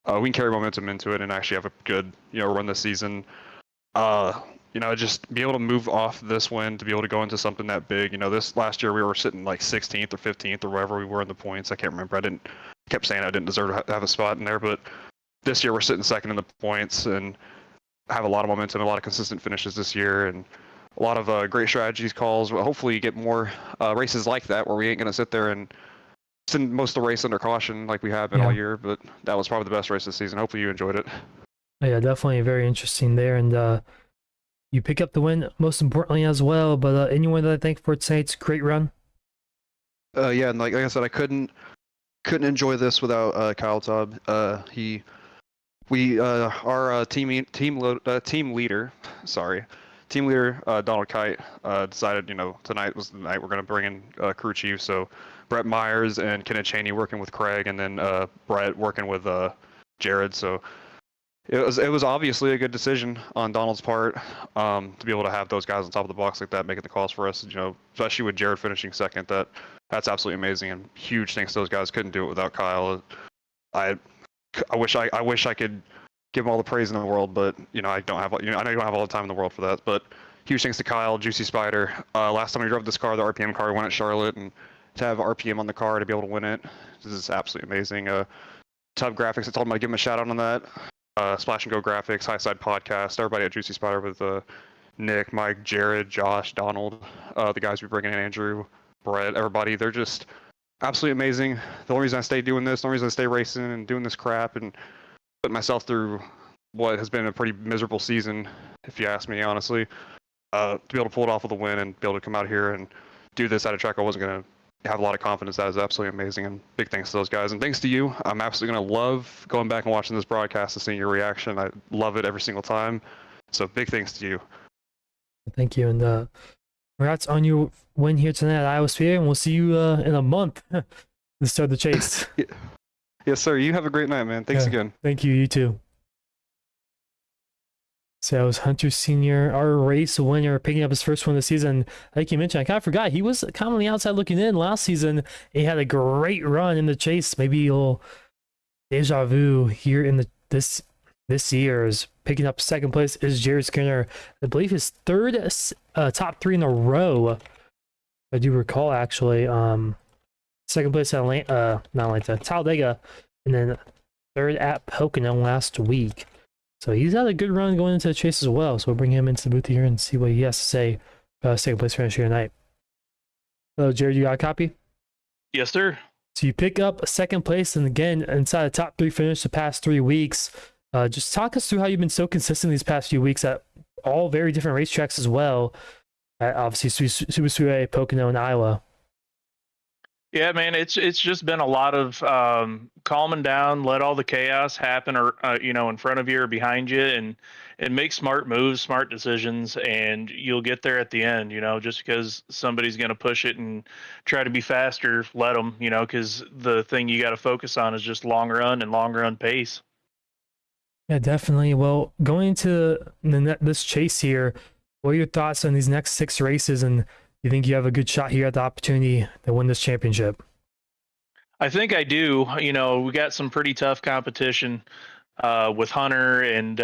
we can carry momentum into it and actually have a good run this season. Just be able to move off this win to be able to go into something that big. This last year we were sitting like 16th or 15th or wherever we were in the points. I can't remember. Kept saying I didn't deserve to have a spot in there, but this year we're sitting second in the points and have a lot of momentum, a lot of consistent finishes this year, and a lot of great strategies calls. We'll hopefully get more races like that where we ain't going to sit there and send most of the race under caution like we have been all year, but that was probably the best race this season. Hopefully you enjoyed it. Yeah, definitely very interesting there, and you pick up the win most importantly as well, but anyone that I thank for tonight's great run? Yeah, and like I said, I couldn't enjoy this without Kyle Tubb. Our team leader, Donald Kite, decided, tonight was the night we're going to bring in crew chief. So Brett Myers and Kenneth Chaney working with Craig, and then Brett working with Jared. So it was obviously a good decision on Donald's part to be able to have those guys on top of the box like that, making the calls for us. Especially with Jared finishing second, that's absolutely amazing, and huge thanks to those guys. Couldn't do it without Kyle. I wish I could give him all the praise in the world, but I don't have I know you don't have all the time in the world for that. But huge thanks to Kyle, Juicy Spider. Last time we drove this car, the RPM car, we won at Charlotte, and to have RPM on the car to be able to win it, this is absolutely amazing. Tubb Graphics, I told him I'd give him a shout out on that. Splash and Go Graphics, High Side Podcast, everybody at Juicy Spider with Nick, Mike, Jared, Josh, Donald, the guys we bring in, Andrew, Brett, everybody. They're just absolutely amazing. The only reason I stay doing this, the only reason I stay racing and doing this crap and putting myself through what has been a pretty miserable season, if you ask me, honestly, to be able to pull it off with a win and be able to come out here and do this at a track I wasn't going to have a lot of confidence. That is absolutely amazing, and big thanks to those guys. And thanks to you. I'm absolutely going to love going back and watching this broadcast and seeing your reaction. I love it every single time. So big thanks to you. Thank you, and congrats on your win here tonight at Iowa Speedway, and we'll see you in a month to start the chase. Yes, sir. You have a great night, man. Thanks again. Thank you. You too. So that was Hunter Sr., our race winner, picking up his first win of the season. Like you mentioned, I kind of forgot, he was kind of on the outside looking in last season. He had a great run in the chase. Maybe he'll deja vu here in this year's. Picking up second place is Jared Skinner. I believe his third top 3 in a row. I do recall, actually. Second place at not Atlanta, Talladega, and then third at Pocono last week. So he's had a good run going into the chase as well. So we'll bring him into the booth here and see what he has to say about second place finish here tonight. Hello, Jared, you got a copy? Yes, sir. So you pick up second place, and again, inside the top 3 finish the past 3 weeks. Just talk us through how you've been so consistent these past few weeks at all very different racetracks as well. Obviously, Super Speedway, Pocono, and Iowa. Yeah, man, it's just been a lot of calming down, let all the chaos happen, or in front of you or behind you, and make smart moves, smart decisions, and you'll get there at the end. Just because somebody's going to push it and try to be faster, let them. Because the thing you got to focus on is just long run pace. Yeah, definitely. Well, going into this chase here, what are your thoughts on these next 6 races, and you think you have a good shot here at the opportunity to win this championship? I think I do. We got some pretty tough competition with Hunter, and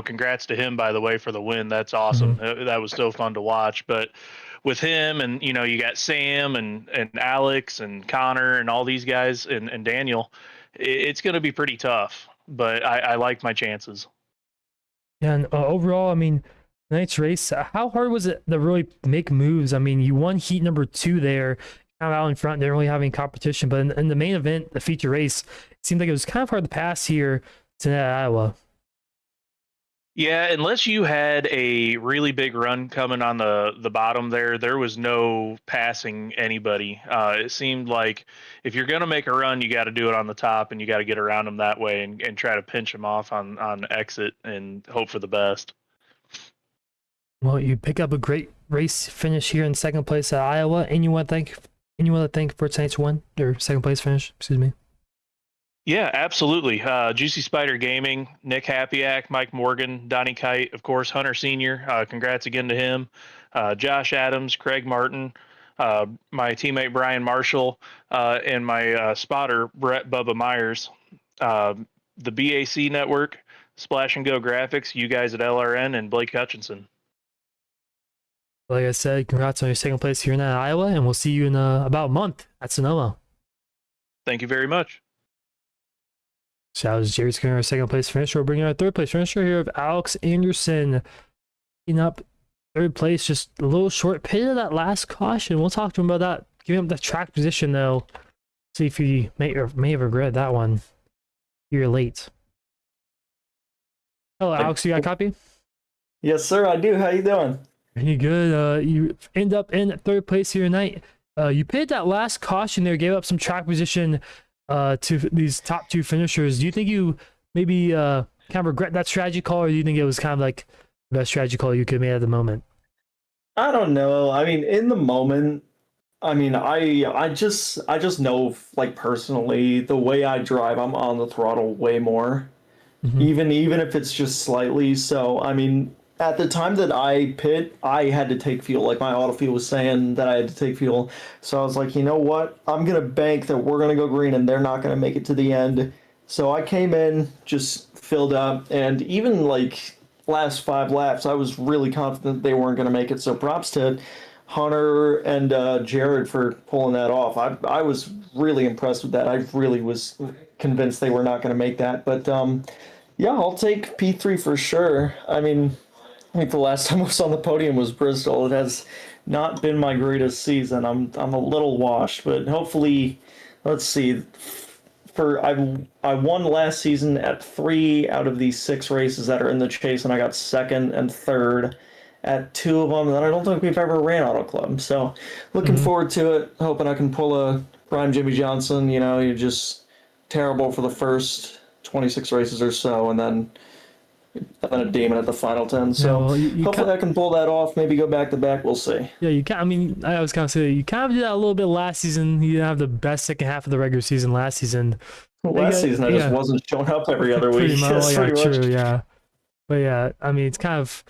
congrats to him, by the way, for the win. That's awesome. Mm-hmm. That was so fun to watch. But with him, and you got Sam and Alex and Connor and all these guys and Daniel, it's going to be pretty tough. But I like my chances. Yeah, and overall, I mean, tonight's race, how hard was it to really make moves? I mean, you won heat number 2 there, kind of out in front, didn't really have any competition. But in the main event, the feature race, it seemed like it was kind of hard to pass here tonight at Iowa. Yeah, unless you had a really big run coming on the bottom there was no passing anybody. It seemed like if you're going to make a run, you got to do it on the top, and you got to get around them that way and try to pinch them off on exit and hope for the best. Well, you pick up a great race finish here in second place at Iowa, and you want to thank for tonight's win or second place finish. Excuse me. Yeah, absolutely. Juicy Spider Gaming, Nick Happyack, Mike Morgan, Donnie Kite, of course, Hunter Sr. Congrats again to him. Josh Adams, Craig Martin, my teammate Brian Marshall, and my spotter Brett Bubba Myers. The BAC Network, Splash and Go Graphics, you guys at LRN, and Blake Hutchinson. Like I said, congrats on your second place here in Iowa, and we'll see you in about a month at Sonoma. Thank you very much. So that was Jerry Skinner, our second place finisher. We're bringing our third place finisher here of Alex Anderson, picking up third place, just a little short pit of that last caution. We'll talk to him about that. Giving him the track position though. See if he may have regretted that one. You're late. Hello, Alex. You got a copy? Yes, sir. I do. How you doing? Pretty good. You end up in third place here tonight. You pitted that last caution there, gave up some track position to these top 2 finishers. Do you think you maybe kind of regret that strategy call, or do you think it was kind of like the best strategy call you could have made at the moment? I don't know. I mean, in the moment, I mean, I just know, like, personally, the way I drive, I'm on the throttle way more, even if it's just slightly. So, I mean, at the time that I pit, I had to take fuel. Like, my auto fuel was saying that I had to take fuel. So I was like, you know what? I'm going to bank that we're going to go green and they're not going to make it to the end. So I came in, just filled up, and even, like, last 5 laps, I was really confident they weren't going to make it. So props to Hunter and Jared for pulling that off. I was really impressed with that. I really was convinced they were not going to make that. But, yeah, I'll take P3 for sure. I mean, I think the last time I was on the podium was Bristol. It has not been my greatest season. I'm a little washed, but hopefully, let's see. I won last season at 3 out of these 6 races that are in the chase, and I got second and third. at 2 of them that I don't think we've ever ran Auto Club. So looking forward to it. Hoping I can pull a Prime Jimmy Johnson. You know, you're just terrible for the first 26 races or so, and then a demon at the final 10. So well, you hopefully I can pull that off. Maybe go back to back. We'll see. Yeah, you can. I mean, I was kind of saying you kind of did that a little bit last season. You didn't have the best second half of the regular season last season. Last season, I just wasn't showing up every other week. Pretty much, That's pretty much. true, yeah. But yeah, I mean, it's kind of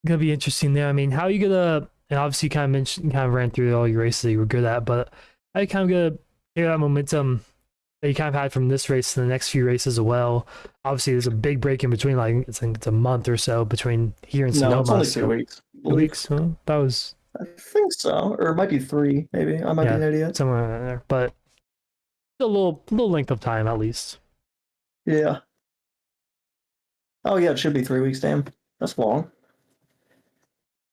gonna be interesting there. I mean, how are you gonna? And obviously, you kind of mentioned, kind of ran through all your races that you were good at, but how you kind of gonna carry that momentum that you kind of had from this race to the next few races as well? Obviously, there's a big break in between. Like it's a month or so between here and Sonoma. No, it's only 2 weeks. 2 weeks. Huh? That was. I think so, or it might be 3. Maybe I might be an idiot. Somewhere around there, but a little length of time at least. Yeah. Oh yeah, it should be 3 weeks. Damn, that's long.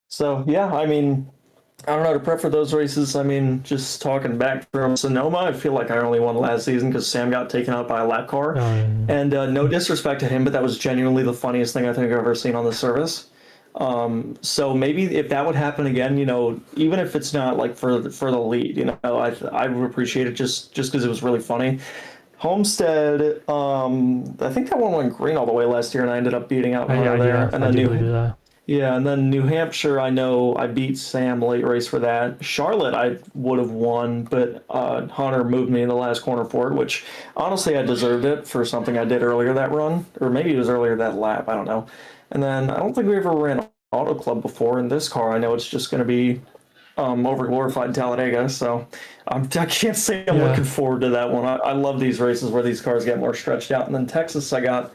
So yeah, I mean, I don't know, to prep for those races. I mean, just talking back from Sonoma, I feel like I only won last season because Sam got taken out by a lap car. And no disrespect to him, but that was genuinely the funniest thing I think I've ever seen on the service. So maybe if that would happen again, you know, even if it's not like for the lead, you know, I would appreciate it just because it was really funny. Homestead, I think that one went green all the way last year, and I ended up beating out Hunter there. And then New Hampshire, I know I beat Sam late race for that. Charlotte, I would have won, but Hunter moved me in the last corner for it, which honestly I deserved it for something I did earlier that run, or maybe it was earlier that lap, I don't know. And then I don't think we ever ran Auto Club before in this car. I know it's just going to be over glorified Talladega, so I can't say I'm looking forward to that one. I love these races where these cars get more stretched out. And then Texas, I got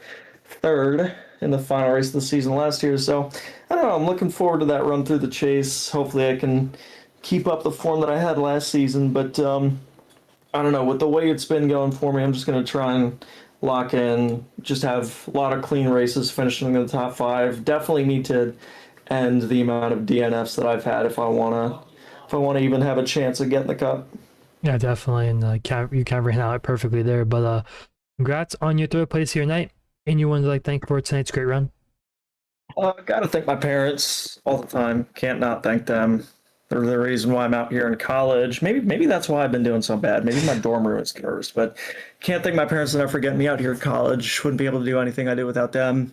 3rd in the final race of the season last year, so I don't know. I'm looking forward to that run through the chase. Hopefully I can keep up the form that I had last season, but I don't know. With the way it's been going for me, I'm just going to try and lock in, just have a lot of clean races, finishing in the top 5. Definitely need to end the amount of DNFs that I've had if I want to even have a chance of getting the cup. Yeah, definitely, and you kind of ran out perfectly there. But congrats on your 3rd place here tonight. Anyone to thank for tonight's great run? Gotta thank my parents all the time. Can't not thank them. They're the reason why I'm out here in college. Maybe that's why I've been doing so bad. Maybe my dorm room is cursed, but can't thank my parents enough for getting me out here at college. Wouldn't be able to do anything I do without them.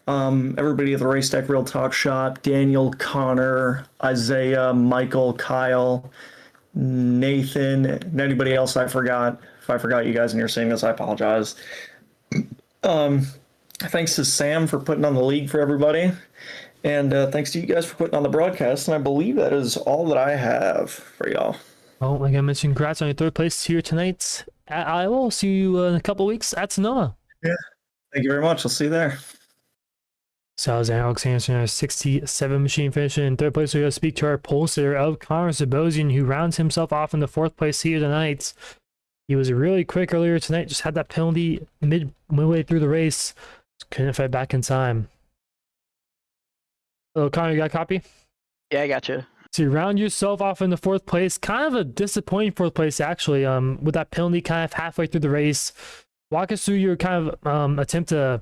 Everybody at the Race Tech Real Talk Shop, Daniel, Connor, Isaiah, Michael, Kyle, Nathan, and anybody else I forgot. If I forgot you guys and you're seeing this, I apologize. Thanks to Sam for putting on the league for everybody. And thanks to you guys for putting on the broadcast. And I believe that is all that I have for y'all. Well, like I mentioned, congrats on your 3rd place here tonight at Iowa. We'll see you in a couple of weeks at Sonoma. Yeah. Thank you very much. I'll see you there. So that was Alex Hansen, our 67 machine finisher in 3rd place. We're going to speak to our pole sitter of Connor Sabosian, who rounds himself off in the 4th place here tonight. He was really quick earlier tonight, just had that penalty midway through the race. Just couldn't fight back in time. Hello, Connor, you got a copy? Yeah, I got you. So you round yourself off in the 4th place. Kind of a disappointing 4th place, actually, with that penalty kind of halfway through the race. Walk us through your kind of attempt to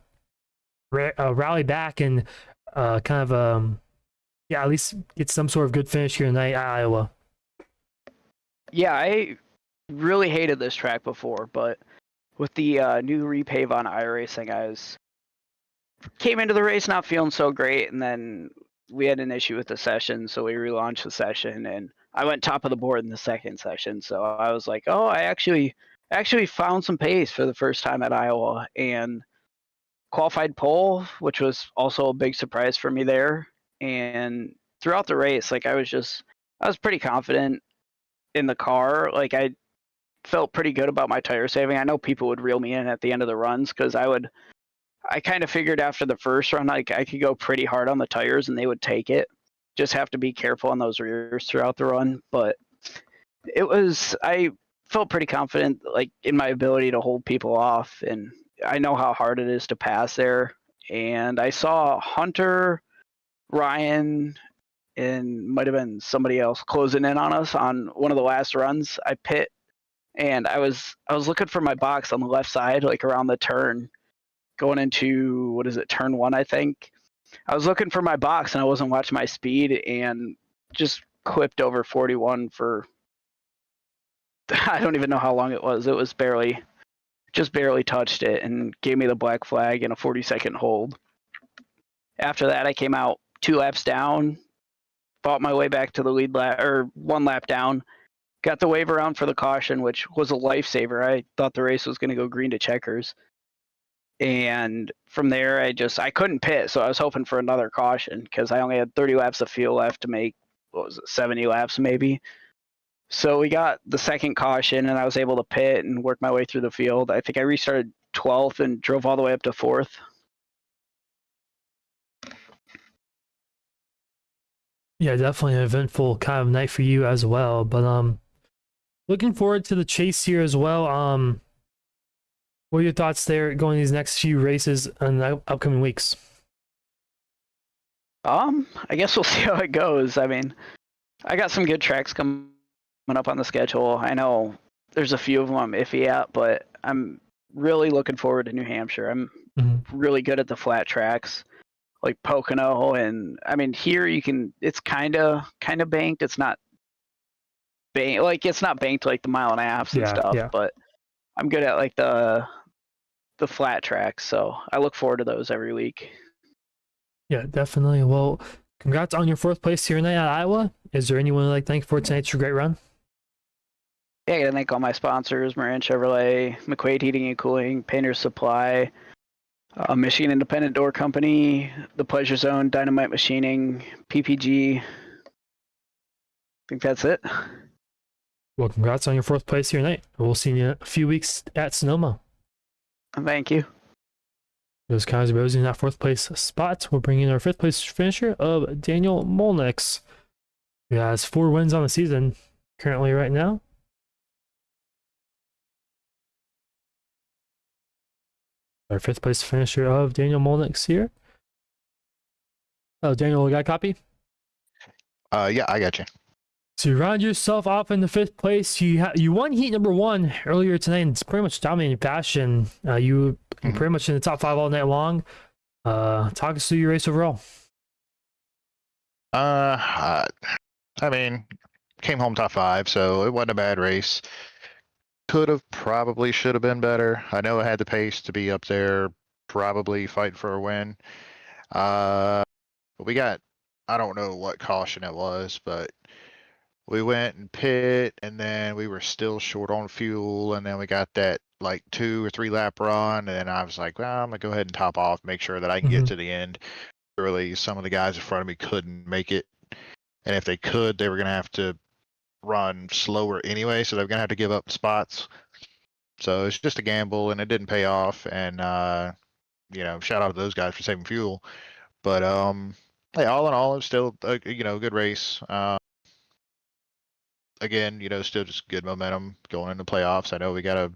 rally back and at least get some sort of good finish here tonight at Iowa. Yeah, I really hated this track before, but with the new repave on iRacing, came into the race not feeling so great, and then we had an issue with the session, so we relaunched the session, and I went top of the board in the 2nd session. So I was like, oh, I actually found some pace for the first time at Iowa, and qualified pole, which was also a big surprise for me there. And throughout the race, I was pretty confident in the car. I felt pretty good about my tire saving. I know people would reel me in at the end of the runs because I kind of figured after the first run, I could go pretty hard on the tires and they would take it. Just have to be careful on those rears throughout the run. But I felt pretty confident, in my ability to hold people off, and I know how hard it is to pass there. And I saw Hunter, Ryan, and might have been somebody else closing in on us on one of the last runs. I pit, and I was looking for my box on the left side, around the turn, going into, turn 1, I think. I was looking for my box and I wasn't watching my speed and just clipped over 41 for I don't even know how long it was. It was just barely touched it and gave me the black flag and a 40-second hold. After that, I came out 2 laps down, fought my way back to the lead lap, or 1 lap down, got the wave around for the caution, which was a lifesaver. I thought the race was going to go green to checkers. And from there, I couldn't pit, so I was hoping for another caution because I only had 30 laps of fuel left to make, 70 laps maybe. So we got the second caution, and I was able to pit and work my way through the field. I think I restarted 12th and drove all the way up to 4th. Yeah, definitely an eventful kind of night for you as well. But looking forward to the chase here as well. What are your thoughts there going these next few races in the upcoming weeks? I guess we'll see how it goes. I mean, I got some good tracks coming up on the schedule. I know there's a few of them I'm iffy at, but I'm really looking forward to New Hampshire. I'm really good at the flat tracks, like Pocono, and I mean here it's kind of banked. It's not it's not banked like the mile and a half and stuff, but I'm good at like the flat tracks, so I look forward to those every week. Yeah, definitely. Well, congrats on your 4th place here tonight at Iowa. Is there anyone you'd like to thank for tonight's great run? Yeah, I gotta thank all my sponsors: Moran Chevrolet, McQuaid Heating and Cooling, Painter's Supply, Michigan Independent Door Company, The Pleasure Zone, Dynamite Machining, PPG. I think that's it. Well, congrats on your 4th place here tonight. We'll see you in a few weeks at Sonoma. Thank you. Those guys are in that 4th place spot. We'll bring in our 5th place finisher of Daniel Molnix, who has 4 wins on the season currently right now. Our 5th place finisher of Daniel Molnix here. Oh, Daniel, you got a copy? Yeah, I got you. So you round yourself off in the 5th place. You won heat number 1 earlier tonight in pretty much dominating fashion. You pretty much in the top 5 all night long. Talk us through your race overall. I mean, came home top 5, so it wasn't a bad race. Could have, probably should have been better. I know I had the pace to be up there, probably fighting for a win. But we got, I don't know what caution it was, but we went and pit, and then we were still short on fuel, and then we got that like 2 or 3 lap run, and I was like, well, I'm gonna go ahead and top off, make sure that I can get to the end. Really, some of the guys in front of me couldn't make it, and if they could, they were gonna have to run slower anyway, so they're gonna have to give up spots. So it's just a gamble, and it didn't pay off. And shout out to those guys for saving fuel. But hey, all in all, it's still a good race. Again, still just good momentum going into playoffs. I know we got a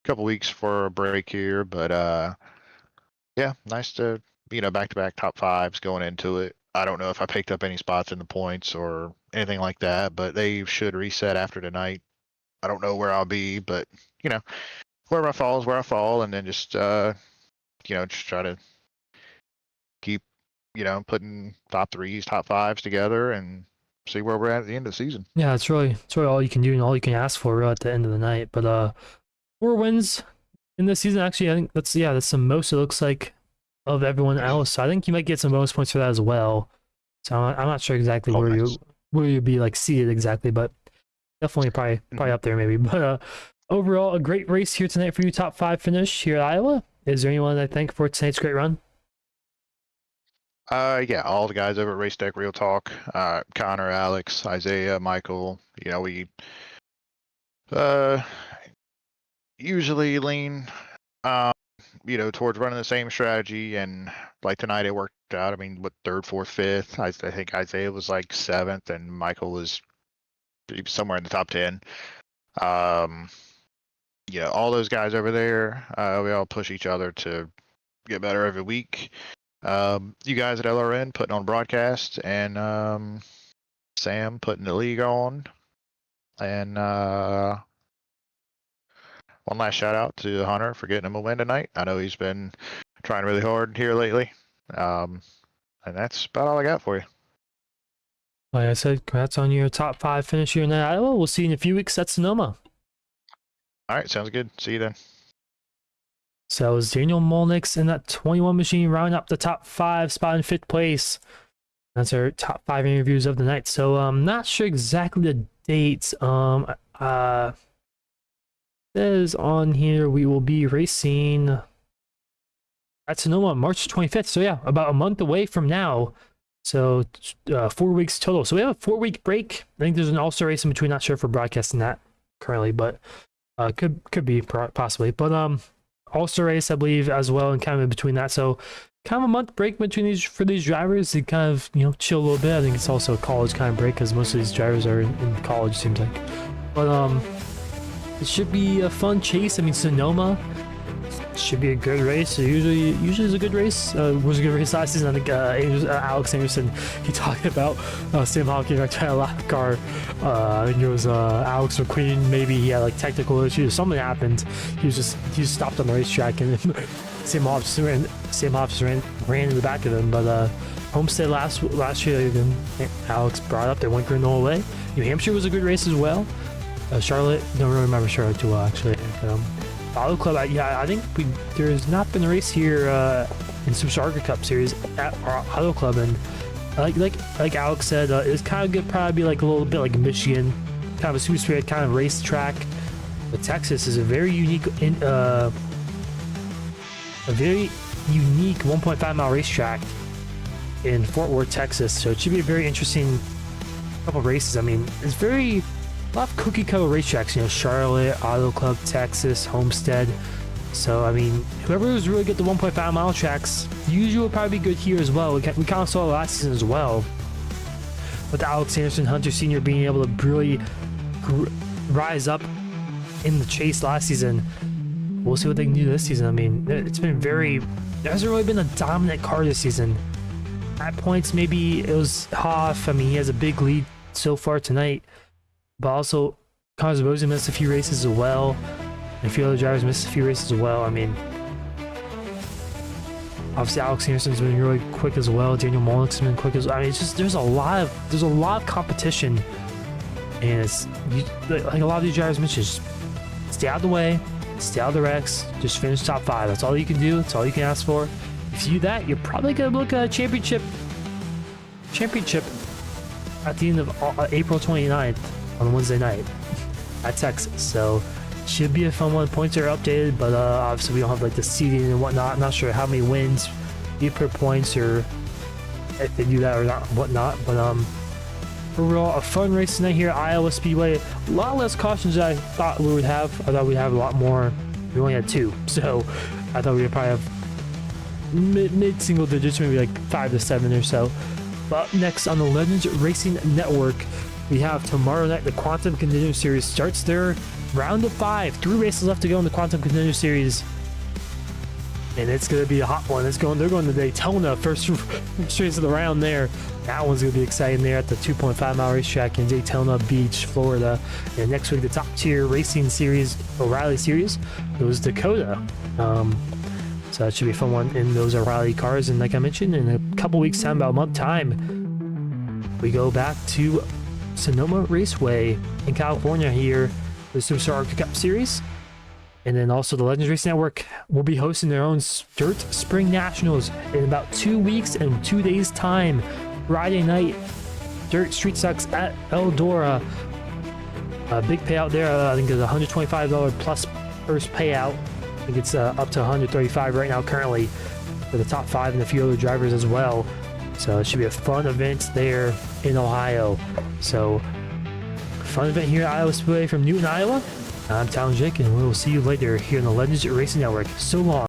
couple weeks for a break here, but yeah, nice to back-to-back top 5s going into it. I don't know if I picked up any spots in the points or anything like that, but they should reset after tonight. I don't know where I'll be, but wherever I fall is where I fall, and then just just try to keep putting top 3s, top 5s together, and see where we're at the end of the season. Yeah, it's really all you can do and all you can ask for really at the end of the night. But 4 wins in this season, actually, I think that's the most it looks like of everyone else. So I think you might get some bonus points for that as well. So I'm not sure exactly where you'd be like seated exactly, but definitely probably up there maybe. But overall, a great race here tonight for you. Top 5 finish here at Iowa. Is there anyone I thank for tonight's great run? Yeah, all the guys over at Race Deck Real Talk, Connor, Alex, Isaiah, Michael. We usually lean towards running the same strategy, and like tonight it worked out. I mean, what, 3rd, 4th, 5th? I think Isaiah was like 7th, and Michael was somewhere in the top 10. All those guys over there, we all push each other to get better every week. You guys at LRN putting on broadcast, and Sam putting the league on, and one last shout out to Hunter for getting him a win tonight. I know he's been trying really hard here lately. And that's about all I got for you. Like I said, congrats on your top 5 finish here in Iowa. We'll see you in a few weeks at Sonoma. All right, sounds good. See you then. So it was Daniel Molnix in that 21 machine rounding up the top 5 spot in 5th place. That's our top 5 interviews of the night. So I'm not sure exactly the dates. Says on here we will be racing at Sonoma on March 25th. So yeah, about a month away from now. So 4 weeks total. So we have a 4-week break. I think there's an all-star race in between. Not sure if we're broadcasting that currently, but could be possibly. But all-star race, I believe, as well, and kind of in between that. So kind of a month break between these drivers to kind of, you know, chill a little bit. I think it's also a college kind of break because most of these drivers are in college, seems like. But it should be a fun chase. I mean, Sonoma should be a good race. Usually is a good race. Was a good race last season. I think Alex Anderson, he talked about Sam Hawking trying to lap car. I think it was Alex McQueen. Maybe he had like technical issues. Something happened. He stopped on the racetrack, and Sam Hobbs ran in the back of him. But Homestead last year, again, Alex brought up. They went green the whole way. New Hampshire was a good race as well. Charlotte, don't really remember Charlotte too well actually. Auto Club, I think there's not been a race here in SuperStar ARCA Cup Series at Auto Club, and like Alex said, it's kind of good. Probably be like a little bit like Michigan, kind of a super speed kind of racetrack. But Texas is a very unique, a very unique 1.5 mile racetrack in Fort Worth, Texas. So it should be a very interesting couple of races. I mean, it's a lot of cookie cutter racetracks, you know, Charlotte, Auto Club, Texas, Homestead. So, I mean, whoever's really good at the 1.5 mile tracks, usually will probably be good here as well. We kind of saw it last season as well, with Alex Anderson, Hunter Sr. being able to really rise up in the chase last season. We'll see what they can do this season. I mean, there hasn't really been a dominant car this season. At points, maybe it was Hoff. I mean, he has a big lead so far tonight. But also, Connors Rosen missed a few races as well. And a few other drivers missed a few races as well. I mean, obviously Alex Anderson's been really quick as well. Daniel Molnick's been quick as well. I mean, it's just there's a lot of competition, and it's like a lot of these drivers mentioned, just stay out of the way, stay out of the wrecks, just finish top 5. That's all you can do. That's all you can ask for. If you do that, you're probably gonna look at a championship at the end of April 29th. On Wednesday night at Texas. So should be a fun one. Points are updated, but obviously we don't have like the seeding and whatnot. I'm not sure how many wins you per points or if they do that or not, whatnot. But overall, a fun race tonight here at Iowa Speedway. A lot less cautions than I thought we would have. I thought we'd have a lot more. We only had 2, so I thought we would probably have mid single digits, maybe like 5 to 7 or so. But up next on the Legends Racing Network, we have tomorrow night the Quantum Contender Series starts their round of 5. 3 races left to go in the Quantum Contender Series, and it's going to be a hot one. They're going to Daytona, first race of the round there. That one's going to be exciting there at the 2.5 mile racetrack in Daytona Beach, Florida. And next week, the top tier racing series, O'Reilly Series, goes Dakota. So that should be a fun one in those O'Reilly cars. And like I mentioned, in a couple weeks time, about a month time, we go back to Sonoma Raceway in California here for the SuperStar ARCA Cup Series. And then also the Legends Racing Network will be hosting their own Dirt Spring Nationals in about 2 weeks and 2 days time. Friday night, Dirt Street Stocks at Eldora. A big payout there. I think it's $125 plus first payout. I think it's up to $135 right now currently for the top 5 and a few other drivers as well. So it should be a fun event there in Ohio. So, fun event here at Iowa Speedway from Newton, Iowa. I'm Talon Jake, and we will see you later here on the Legends Racing Network. So long.